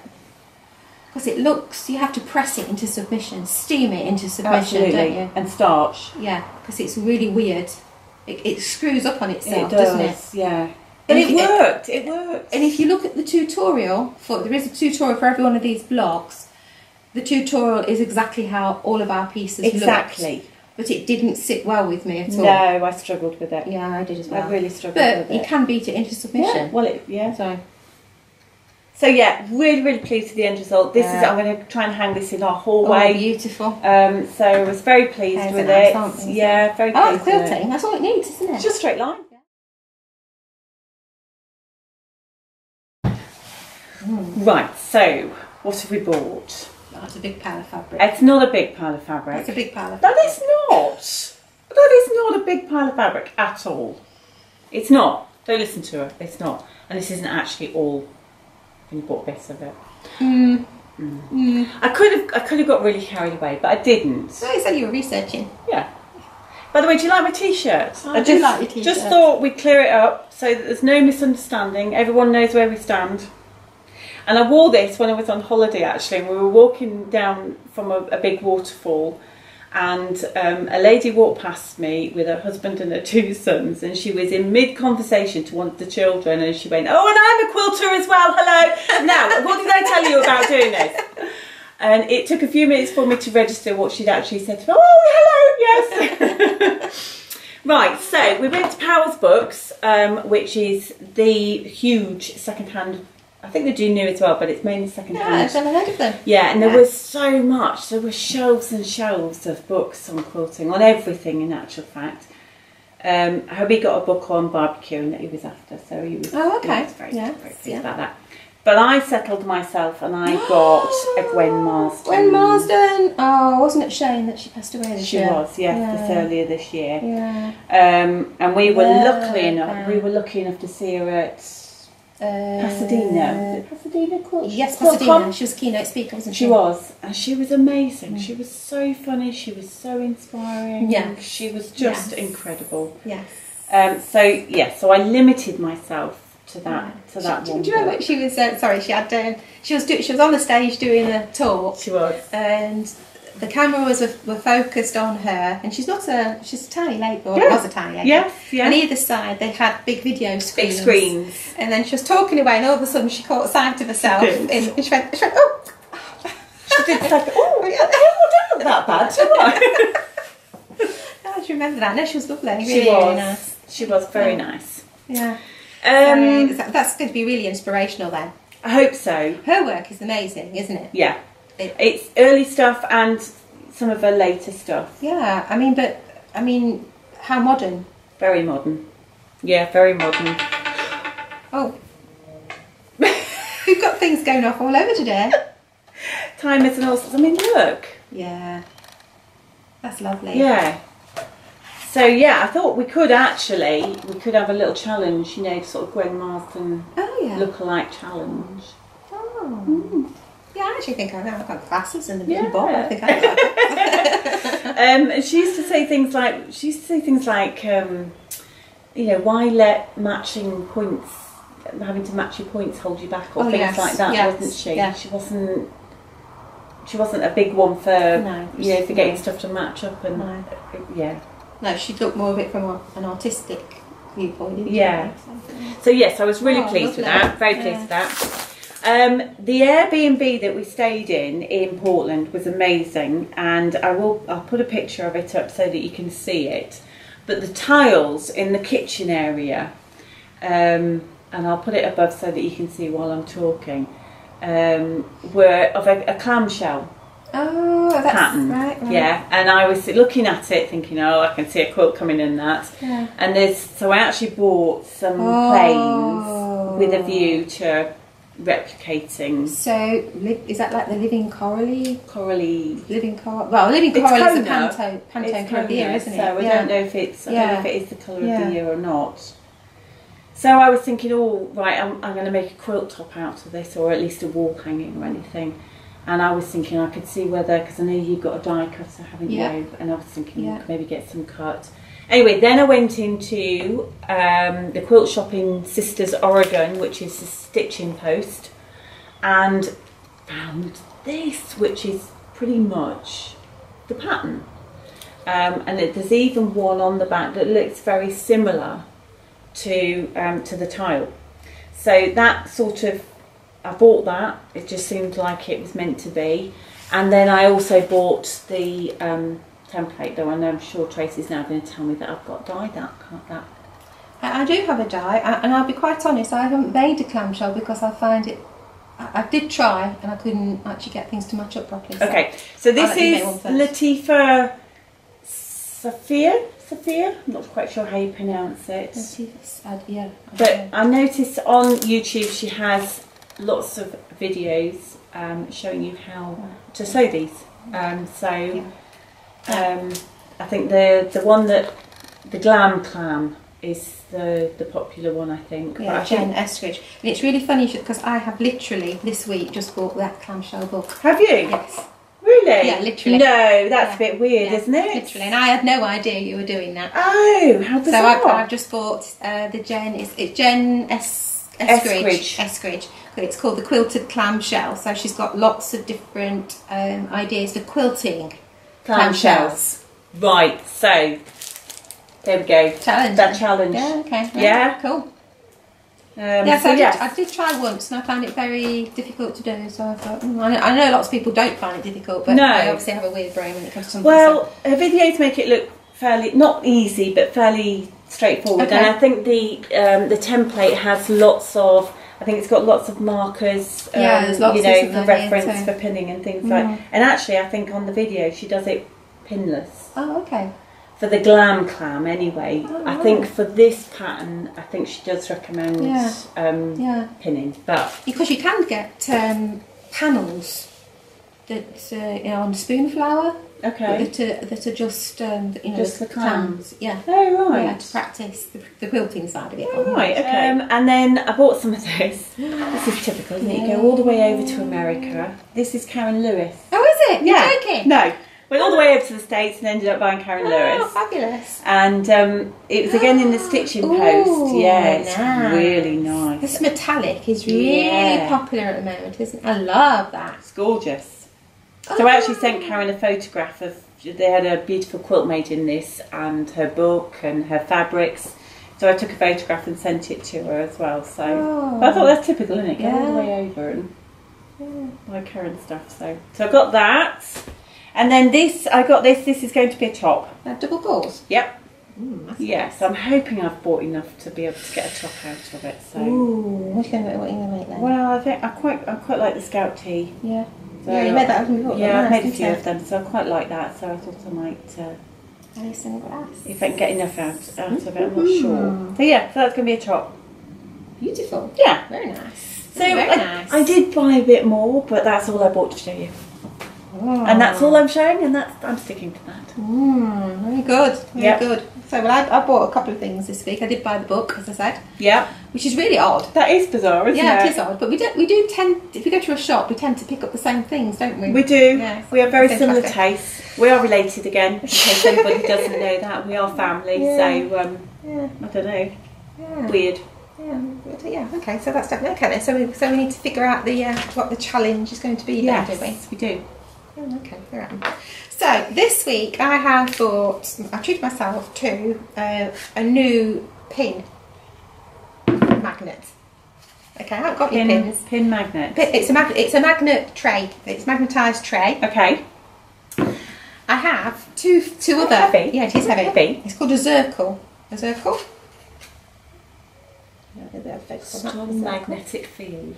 because it looks, you have to press it into submission, steam it into submission, don't you? And starch. Yeah, because it's really weird. It screws up on itself, does, doesn't it? Yeah. But it worked. It worked. And if you look at the tutorial, there is a tutorial for every one of these blocks. The tutorial is exactly how all of our pieces looked. But it didn't sit well with me at all. No, I struggled with it. Yeah, I did as well. I really struggled with it. But you can beat it into submission. So yeah, really pleased with the end result. This is, I'm going to try and hang this in our hallway. Oh, beautiful. So I was very pleased with it. Yeah, very pleased with it. Quilting, that's all it needs, isn't it? It's just a straight line. Right, so what have we bought? That's a big pile of fabric. It's not a big pile of fabric. It's a big pile of fabric. That is not. That is not a big pile of fabric at all. It's not. Don't listen to her. It's not. And this isn't actually all. And you bought bits of it. I could have got really carried away, but I didn't. So you said you were researching. Yeah. By the way, do you like my t-shirt? I do like your t-shirt. Just thought we'd clear it up so that there's no misunderstanding. Everyone knows where we stand. And I wore this when I was on holiday actually, and we were walking down from a big waterfall, and a lady walked past me with her husband and her 2 sons, and she was in mid-conversation to one of the children, and she went, "Oh, and I'm a quilter as well, hello." Now, what did I tell you about doing this? And it took a few minutes for me to register what she'd actually said to me. "Oh, hello, yes." Right, so we went to Powell's Books, which is the huge second-hand. I think they do new as well, but it's mainly second-hand. Yeah, I've never heard of them. Yeah, and there was so much. There were shelves and shelves of books on quilting, on everything in actual fact. Hobie got a book on barbecuing that he was after, so he was, Oh, okay. he was very pleased about that. But I settled myself and I got a Gwen Marsden. Gwen Marsden! Oh, wasn't it a shame that she passed away this year? She was, yes, this earlier this year. Yeah. And we were lucky enough to see her at Pasadena. Pasadena Quilt? Yes, Quilt Pasadena. Con? She was a keynote speaker, wasn't she? She was, and she was amazing. She was so funny. She was so inspiring. Yeah, she was just incredible. Yes. So I limited myself to that. To that one. Do you know what she was? Sorry, she had. She was on the stage doing a talk. She was, and the camera were focused on her, and she's a tiny lady, or was a tiny lady. Yes, yeah. On either side, they had big video screens. Big screens. And then she was talking away, and all of a sudden she caught sight of herself, and she went, "Oh!" She did like, "Oh, I don't look that bad, do I?" I just remember that. No, she was lovely. Really, She was. really nice. She was very nice. Yeah. That's going to be really inspirational then. I hope so. Her work is amazing, isn't it? Yeah. It's early stuff and some of her later stuff. Yeah, I mean, how modern? Very modern. Yeah, very modern. Oh. We've got things going off all over today. Timers and all sorts. I mean, look. Yeah. That's lovely. Yeah. So yeah, I thought we could have a little challenge, sort of Gwen Marsden look-alike challenge. Oh. Yeah, I actually think I know. I've got glasses and a blue bob. I think I got. And she used to say things like, why let matching points, having to match your points, hold you back, or things like that, wasn't she? Yeah. She wasn't a big one for for getting stuff to match up and No, she looked more of it from an artistic viewpoint, didn't she? So yes, I was really pleased with that. Very pleased with that. The Airbnb that we stayed in Portland was amazing, and I'll put a picture of it up so that you can see it. But the tiles in the kitchen area, and I'll put it above so that you can see while I'm talking, were of a clamshell. Oh, that's pattern. Right. Yeah, and I was looking at it thinking, oh, I can see a quilt coming in that. Yeah. And so I actually bought some planes with a view to replicating. So is that like the living corally? Living coral. Well, living coral is a Pantone colour of the year, isn't it? So I don't know if it is the colour of the year or not. So I was thinking, oh right, I'm going to make a quilt top out of this, or at least a wall hanging or anything. And I was thinking I could see whether, because I know you've got a die cutter, haven't you? And I was thinking you could maybe get some cut. Anyway, then I went into the quilt shop in Sisters, Oregon, which is a stitching post, and found this, which is pretty much the pattern. And there's even one on the back that looks very similar to the tile. So that sort of, I bought that. It just seemed like it was meant to be. And then I also bought the template, though I know I'm sure Tracy's now going to tell me that I've got dyed that. I do have a die, and I'll be quite honest, I haven't made a clamshell because I find it, I did try and I couldn't actually get things to match up properly. So okay, so this is Latifa Sophia? I'm not quite sure how you pronounce it. Yeah. But I noticed on YouTube she has lots of videos showing you how to sew these. I think the one that the Glam Clam is the popular one, I think. Yeah, Jen Eskridge. And it's really funny because I have literally this week just bought that clamshell book. Have you? Yes. Really? Yeah, literally. No, that's a bit weird, isn't it? Literally, and I had no idea you were doing that. Oh, how bizarre! So I've just bought the Jen. It's Jen Eskridge. Eskridge. It's called the Quilted Clamshell. So she's got lots of different ideas for quilting clamshells. Right, so there we go. Challenge. That challenge. Yeah, okay. Yeah. Cool. Yes, I did try once and I found it very difficult to do, so I thought, I know lots of people don't find it difficult, but I obviously have a weird brain when it comes to something. Well, her videos make it look fairly, not easy, but fairly straightforward. Okay. And I think the template has lots of, I think it's got lots of markers, there's lots, you know, for reference here, for pinning and things like. And actually, I think on the video she does it pinless. Oh, okay. For the glam clam, anyway. I think for this pattern, I think she does recommend pinning, but because you can get panels that on spoon flour. Okay. That are just just the clams. Yeah. Oh right. Yeah, to practice the quilting side of it. Oh, right. Okay. And then I bought some of this. This is typical, isn't it? You go all the way over to America. This is Karen Lewis. Oh, is it? Yeah. You're joking? No. Went all the way over to the States and ended up buying Karen Lewis. Oh, fabulous. And it was again in the stitching post. Yeah, it's really nice. This metallic is really popular at the moment, isn't it? I love that. It's gorgeous. So I actually sent Karen a photograph of, they had a beautiful quilt made in this and her book and her fabrics. So I took a photograph and sent it to her as well. So but I thought that's typical, isn't it? Go all the way over and buy Karen stuff. So I got that. And then this, I got this. This is going to be a top. Double balls? Yep. Yes, I'm hoping I've bought enough to be able to get a top out of it. So. What are you going to make then? Well, I think I quite like the Scout tee. Yeah. So Yeah, you made that before. Yeah, nice, I made a few of them, so I quite like that. So I thought I might, if I can get enough out of it, I'm not sure. So yeah, so that's going to be a top. Beautiful. Yeah. Very nice. So I did buy a bit more, but that's all I bought to show you. And that's all I'm showing, and I'm sticking to that. Very good. Very good. So I bought a couple of things this week. I did buy the book, as I said. Yeah. Which is really odd. That is bizarre, isn't it? Yeah, it is odd. But we do tend, if we go to a shop, we tend to pick up the same things, don't we? We do. Yeah, we have very similar tastes. We are related again, in case anybody doesn't know that. We are family, so I don't know. Yeah. Weird. Yeah. Okay. So that's definitely okay. Then. So we need to figure out the what the challenge is going to be. Yes, then, don't we do. Oh, okay. All right. So this week I have bought. I treated myself to a new pin magnet. Okay, I haven't got any pins. Pin magnet. It's a magnet tray. It's magnetised tray. Okay. I have two other. Heavy. Yeah, it is heavy. Heavy. It's called a zircle. A zircle. Strong magnetic field.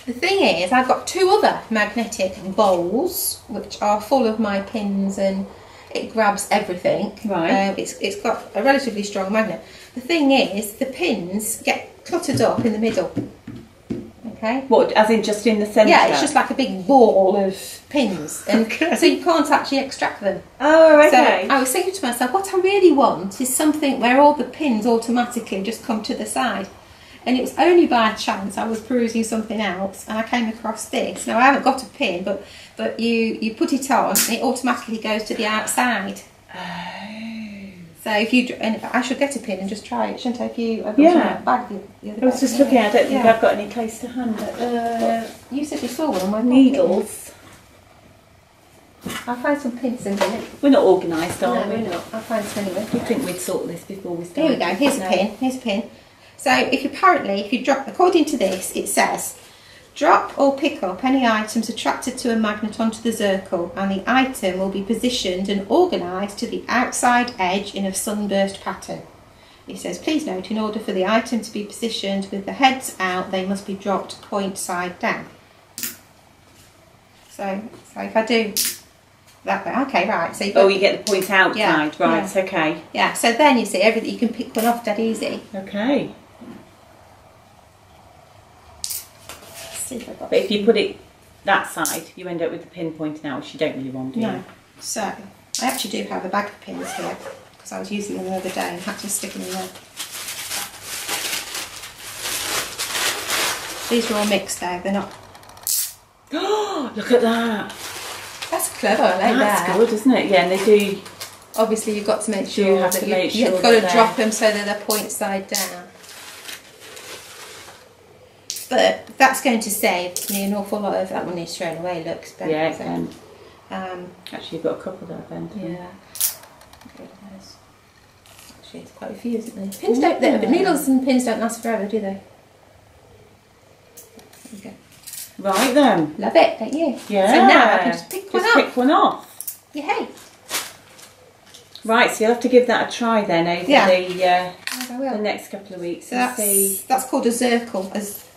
The thing is, I've got two other magnetic bowls which are full of my pins, and it grabs everything. Right. It's got a relatively strong magnet. The thing is, the pins get cluttered up in the middle. Okay. What? As in just in the centre? Yeah, it's just like a big ball of pins, and so you can't actually extract them. Oh, okay. So I was thinking to myself, what I really want is something where all the pins automatically just come to the side. And it was only by chance I was perusing something else and I came across this. Now I haven't got a pin, but you put it on and it automatically goes to the outside. Oh. So and I should get a pin and just try it, shouldn't I? Bag the other I was just looking. I don't think I've got any close to hand. You said you saw one on my needles. I'll find some pins in a minute. We're not organised, are we? No, we're not. I'll find some anyway. You'd think we'd sort this before we start. Here we go. Here's a pin. Here's a pin. So if you drop, according to this, it says, drop or pick up any items attracted to a magnet onto the zircle, and the item will be positioned and organised to the outside edge in a sunburst pattern. It says, please note, in order for the item to be positioned with the heads out, they must be dropped point side down. So if I do that way, okay, right. So you get the point outside, right? Yeah. Okay. Yeah. So then you see everything. You can pick one off dead easy. Okay. But if you put it that side, you end up with the pin pointing out, which you don't really want, do you? No. So I actually do have a bag of pins here because I was using them the other day and had to stick them in there. These are all mixed there. They're not. Oh, look at that! That's clever. I like that. That's good, isn't it? Yeah, and they do. Obviously, you've got to make sure you've got to drop them so that they're point side down. But that's going to save me an awful lot of that money straight away. Looks better. Yeah, Actually, you've got a couple there, Ben. Yeah. Actually, it's quite a few, isn't there? Pins don't. The needles and pins don't last forever, do they? There we go. Right then. Love it, don't you? Yeah. So now I can just pick one Just up. pick one off. Yay. Right, so you'll have to give that a try then over the next couple of weeks. So and see. that's called a zirkel.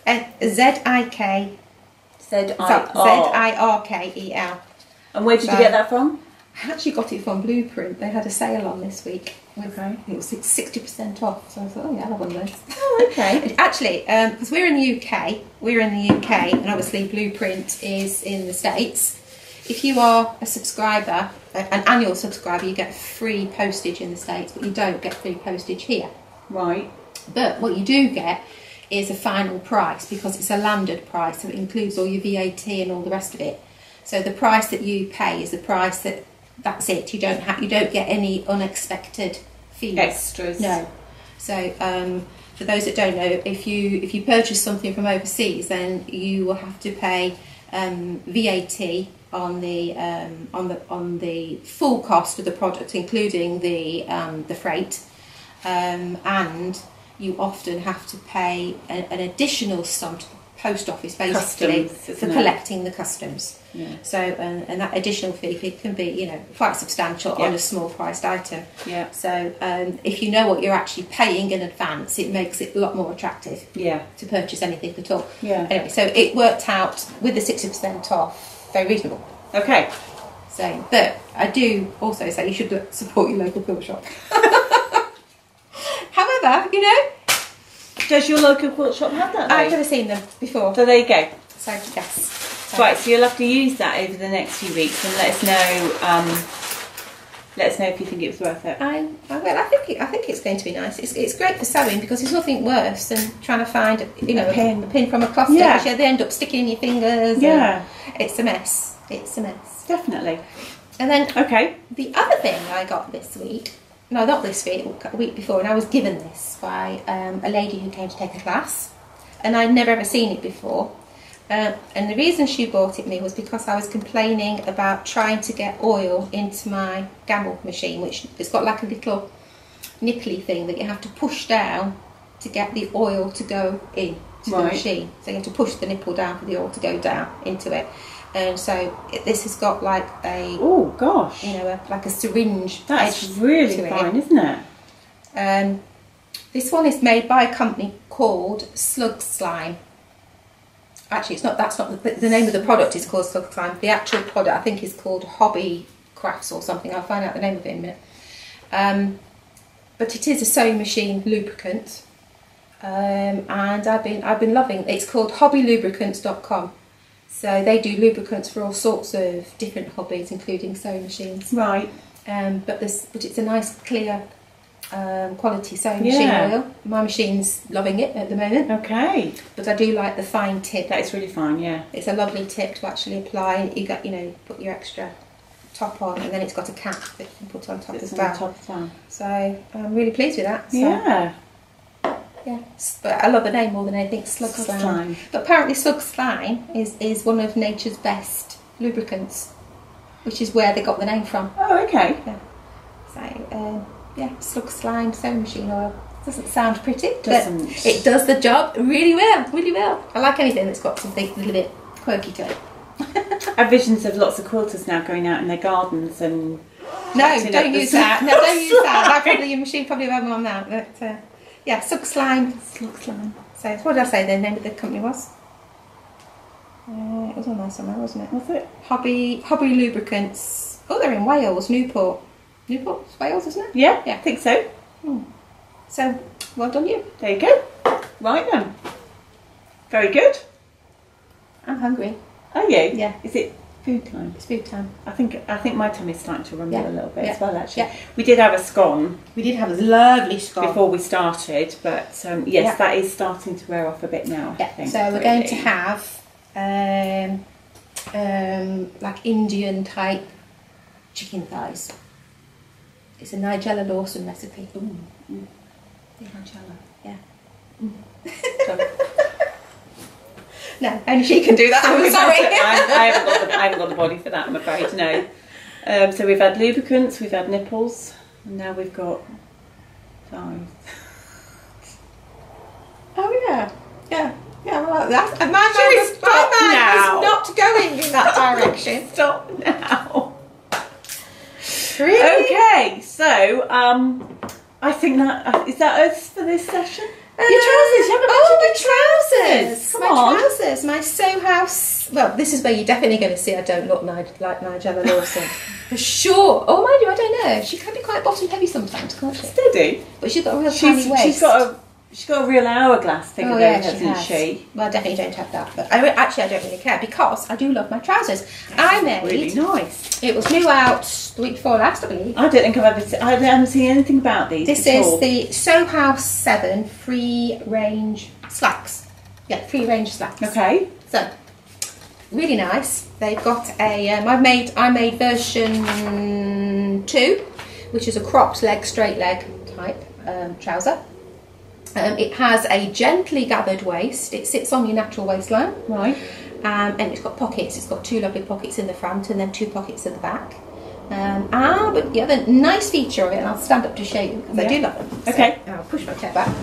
A Z-I-K. Z-I-R-K-E-L. And where did you get that from? I actually got it from Blueprint. They had a sale on this week. Okay. It was 60% off. So I thought, oh yeah, I'll have one of those. Oh, okay. Actually, because we're in the UK, and obviously Blueprint is in the States. If you are a subscriber, an annual subscriber, you get free postage in the States, but you don't get free postage here. Right. But what you do get is a final price, because it's a landed price, so it includes all your VAT and all the rest of it. So the price that you pay is the price that's it. You don't get any unexpected fees. Extras. No. So for those that don't know, if you purchase something from overseas, then you will have to pay VAT on the full cost of the product, including the freight, and you often have to pay an additional sum to the post office, basically, for collecting the customs. Yeah. So and that additional fee can be quite substantial on a small priced item. Yeah. So if you know what you're actually paying in advance, it makes it a lot more attractive. Yeah. To purchase anything at all. Yeah. Anyway, so it worked out with the 60% off. Very reasonable. Okay. So, but I do also say you should support your local quilt shop. However, does your local quilt shop have that? I've never seen them before. So there you go. So yes. Right, so you'll have to use that over the next few weeks and let us know. Let us know if you think it was worth it. I think it's going to be nice. It's great for sewing, because there's nothing worse than trying to find a pin from a cloth stitch. Yeah. They end up sticking in your fingers. Yeah. It's a mess. It's a mess. Definitely. And then the other thing I got this week, no, not this week, a week before, and I was given this by a lady who came to take a class, and I'd never ever seen it before. And the reason she bought it me was because I was complaining about trying to get oil into my gamble machine, which it's got like a little nipply thing that you have to push down to get the oil to go in to the machine. So you have to push the nipple down for the oil to go down into it. And so this has got like a like a syringe. That's really fine, isn't it? This one is made by a company called Slug Slime. Actually, that's not the name of the product is called Slug Slime. The actual product, I think, is called Hobby Crafts or something. I'll find out the name of it in a minute. But it is a sewing machine lubricant, and I've been loving it. It's called hobbylubricants.com. So they do lubricants for all sorts of different hobbies, including sewing machines. Right. But it's a nice clear quality sewing machine oil. My machine's loving it at the moment. Okay. But I do like the fine tip. That is really fine, yeah. It's a lovely tip to actually apply. You got put your extra top on, and then it's got a cap that you can put on top as well. So I'm really pleased with that. So, yeah. Yeah. But I love the name more than anything, Slug Slime. But apparently Slug Slime is one of nature's best lubricants, which is where they got the name from. Oh, okay. Yeah. So Slug Slime sewing machine oil. Doesn't sound pretty, but it does the job really well, really well. I like anything that's got something a little bit quirky to it. I have visions of lots of quilters now going out in their gardens and... No, don't use that. No, don't use that. Your machine probably won't on that. But Slug Slime. Slug Slime. So what did I say the name of the company was? It was on there somewhere, wasn't it? Was it? Hobby Lubricants. Oh, they're in Wales, Newport. Newport's Wales, isn't it? Yeah, I think so. So, well done you. There you go. Right then. Very good. I'm hungry. Are you? Yeah. Is it food time? It's food time. I think my tummy's starting to rumble a little bit as well, actually. Yeah. We did have a scone. We did have a lovely scone before we started, but that is starting to wear off a bit now. I think. So we're going to have like Indian type chicken thighs. It's a Nigella Lawson recipe. Ooh. Nigella. Yeah. No, only she can do that. I'm sorry. I haven't got the body for that, I'm afraid. No. So we've had lubricants, we've had nipples, and now we've got thighs. Oh yeah, yeah. Yeah, well, that's, my mind is not going in that direction. Stop now. Really? Okay, so I think that is that us for this session. Your trousers. You haven't mentioned my trousers. Come on. Trousers. My Sew House. Well, this is where you're definitely going to see I don't look like Nigella Lawson. For sure. Oh, mind you, I don't know. She can be quite bottom heavy sometimes, can't she? Steady. But she's got a real tiny waist. She's got a real hourglass figure there, hasn't she? Well, I definitely don't have that. But I don't really care because I do love my trousers. I made. Really nice. It was new out the week before last, I believe. I don't think I haven't seen anything about these. This is the Sew House 7 free range slacks. Yeah, free range slacks. Okay. So, really nice. They've got a. I made version 2, which is a cropped leg, straight leg type trouser. It has a gently gathered waist. It sits on your natural waistline. Right. And it's got pockets. It's got 2 lovely pockets in the front and then 2 pockets at the back. But the other nice feature of it, and I'll stand up to show you because I do love them. So okay. I'll push my chair back.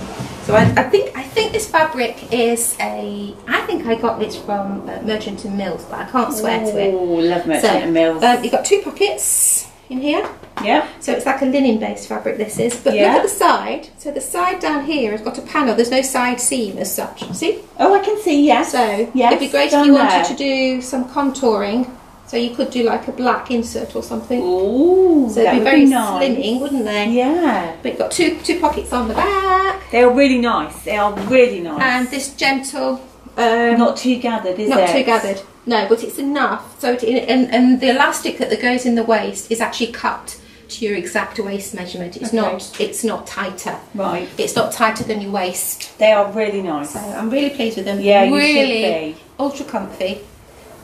So I think this fabric is I think I got this from Merchant and Mills, but I can't swear to it. Oh, love Merchant and Mills. You've got 2 pockets in here. Yeah. So it's like a linen based fabric this is. But look at the side. So the side down here has got a panel. There's no side seam as such. See? Oh, I can see, yes. So yes, it'd be great if you wanted to do some contouring. So you could do like a black insert or something. Ooh, so it'd be very slimming, wouldn't they? Yeah. But you've got two pockets on the back. They are really nice. They are really nice. And this gentle... not too gathered, is it? Not too gathered. No, but it's enough. So and the elastic that goes in the waist is actually cut to your exact waist measurement. It's not tighter. Right. It's not tighter than your waist. They are really nice. So I'm really pleased with them. Yeah, really you should be. Ultra comfy.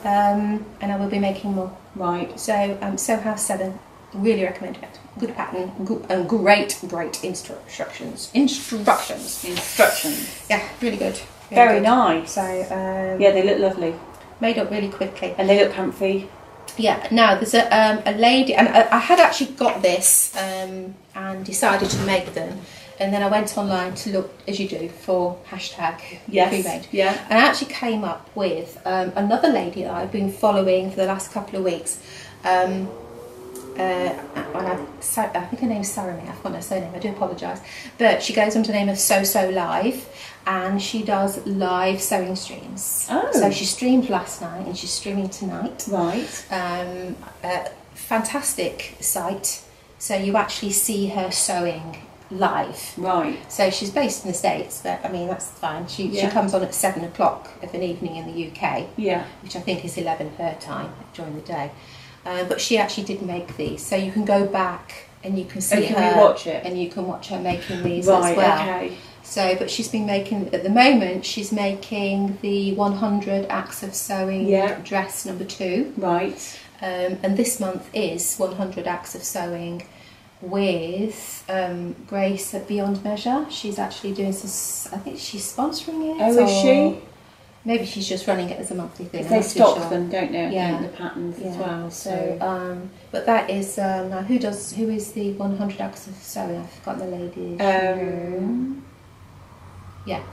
And I will be making more. Right. So Sew House 7. Really recommend it. Good pattern and great instructions. Yeah, really good. Very nice. So yeah, they look lovely. Made up really quickly. And they look comfy. Yeah. Now there's a lady, and I had actually got this and decided to make them, and then I went online to look, as you do, for hashtag pre-made. Yeah. And I actually came up with another lady that I've been following for the last couple of weeks. I think her name's Sarah. I've forgotten her surname. I do apologise, but she goes under the name of So Live, and she does live sewing streams. Oh. So she streamed last night, and she's streaming tonight. Right. Fantastic site. So you actually see her sewing live. Right. So she's based in the States, but I mean that's fine. She comes on at 7 o'clock of an evening in the UK. Yeah. Which I think is 11 her time during the day. But she actually did make these, so you can go back and you can see her, watch it, and you can watch her making these right, as well. Okay. So, but she's been making at the moment. She's making the 100 acts of sewing dress number 2. Right. And this month is 100 acts of sewing with Grace at Beyond Measure. She's actually doing some. I think she's sponsoring it. Oh, is she? Maybe she's just running it as a monthly thing. They stock them, don't they? Yeah. The patterns as well. So, but that is now who is the 100 acts of sewing? I've forgotten the lady.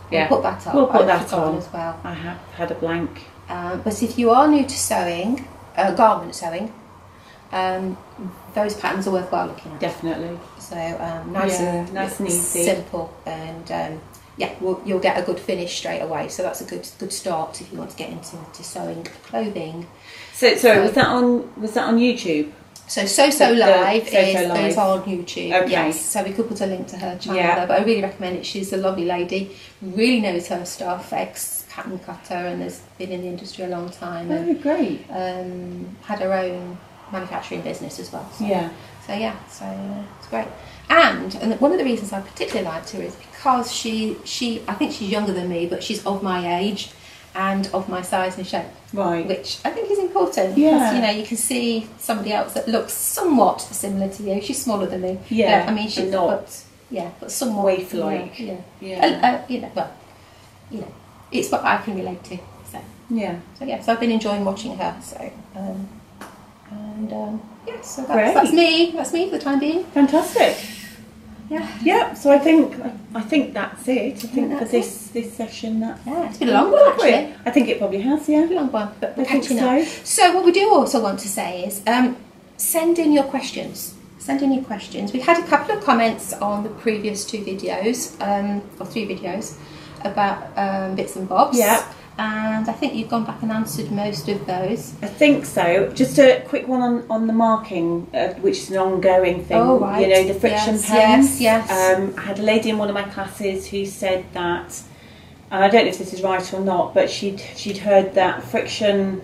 We'll put that on. We'll put that on as well. I have had a blank. But if you are new to sewing, garment sewing, those patterns are worthwhile looking at. Definitely. So nice and easy, simple, and you'll get a good finish straight away. So that's a good start if you want to get into sewing clothing. So was that on YouTube? So Live is on YouTube. Okay. Yes. So we could put a link to her channel there, but I really recommend it. She's a lovely lady, really knows her stuff, ex-pattern cutter, and has been in the industry a long time. Oh, great. Had her own manufacturing business as well. So, So it's great. And one of the reasons I particularly liked her is because she I think she's younger than me, but she's of my age and of my size and shape. Right. Which I think is important. Yeah. Because, you can see somebody else that looks somewhat similar to you. She's smaller than me. Yeah. I mean, she's not. But somewhat waif-like. Yeah. It's what I can relate to. So Yeah. so I've been enjoying watching her. So yeah, so Great. that's me. That's me for the time being. Fantastic. Yeah. Yeah. So I think that's it. I think for that's this session that. Yeah, it's been a long one actually. I think it probably has. Yeah. A long one, but we're I think catching up. so. So what we do also want to say is send in your questions. Send in your questions. We've had a couple of comments on the previous 2 videos, or 3 videos, about bits and bobs. Yeah. And I think you've gone back and answered most of those. I think so. Just a quick one on the marking, which is an ongoing thing. Oh, right. You know, the friction Yes, pens. yes. I had a lady in one of my classes who said that, and I don't know if this is right or not, but she'd heard that friction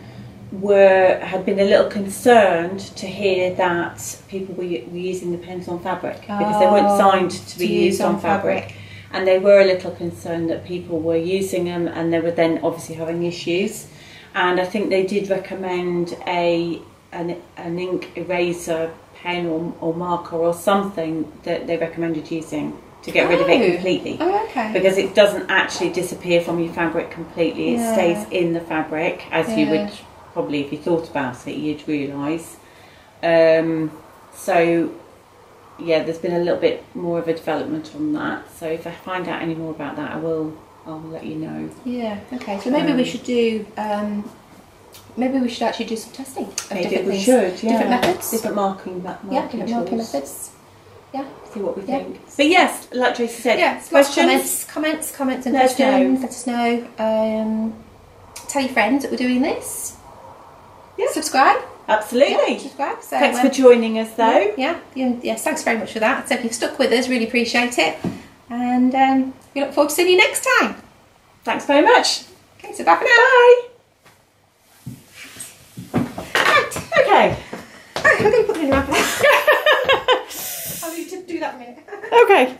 had been a little concerned to hear that people were using the pens on fabric because they weren't designed to be used on fabric. And they were a little concerned that people were using them and they were then obviously having issues. And I think they did recommend an ink eraser pen or marker or something that they recommended using to get rid of it completely. Oh, okay. Because it doesn't actually disappear from your fabric completely. It stays in the fabric, as you would probably, if you thought about it, you'd realise. So yeah, there's been a little bit more of a development on that. So if I find out any more about that, I'll let you know. Yeah. Okay. So maybe we should do. Maybe we should actually do some testing of different things. Different methods. Different marking methods. Yeah. See what we think. But yes, like Tracy said, questions, comments, and let us questions. Let us know. Tell your friends that we're doing this. Yeah. Subscribe. Absolutely. Yeah, subscribe. So, thanks for joining us, though. Yes, thanks very much for that. So if you've stuck with us, really appreciate it. And we look forward to seeing you next time. Thanks very much. Okay, so bye for now. Bye. Right. Okay. I'm going to put it in your mouth. I'll need to do that in a minute. Okay.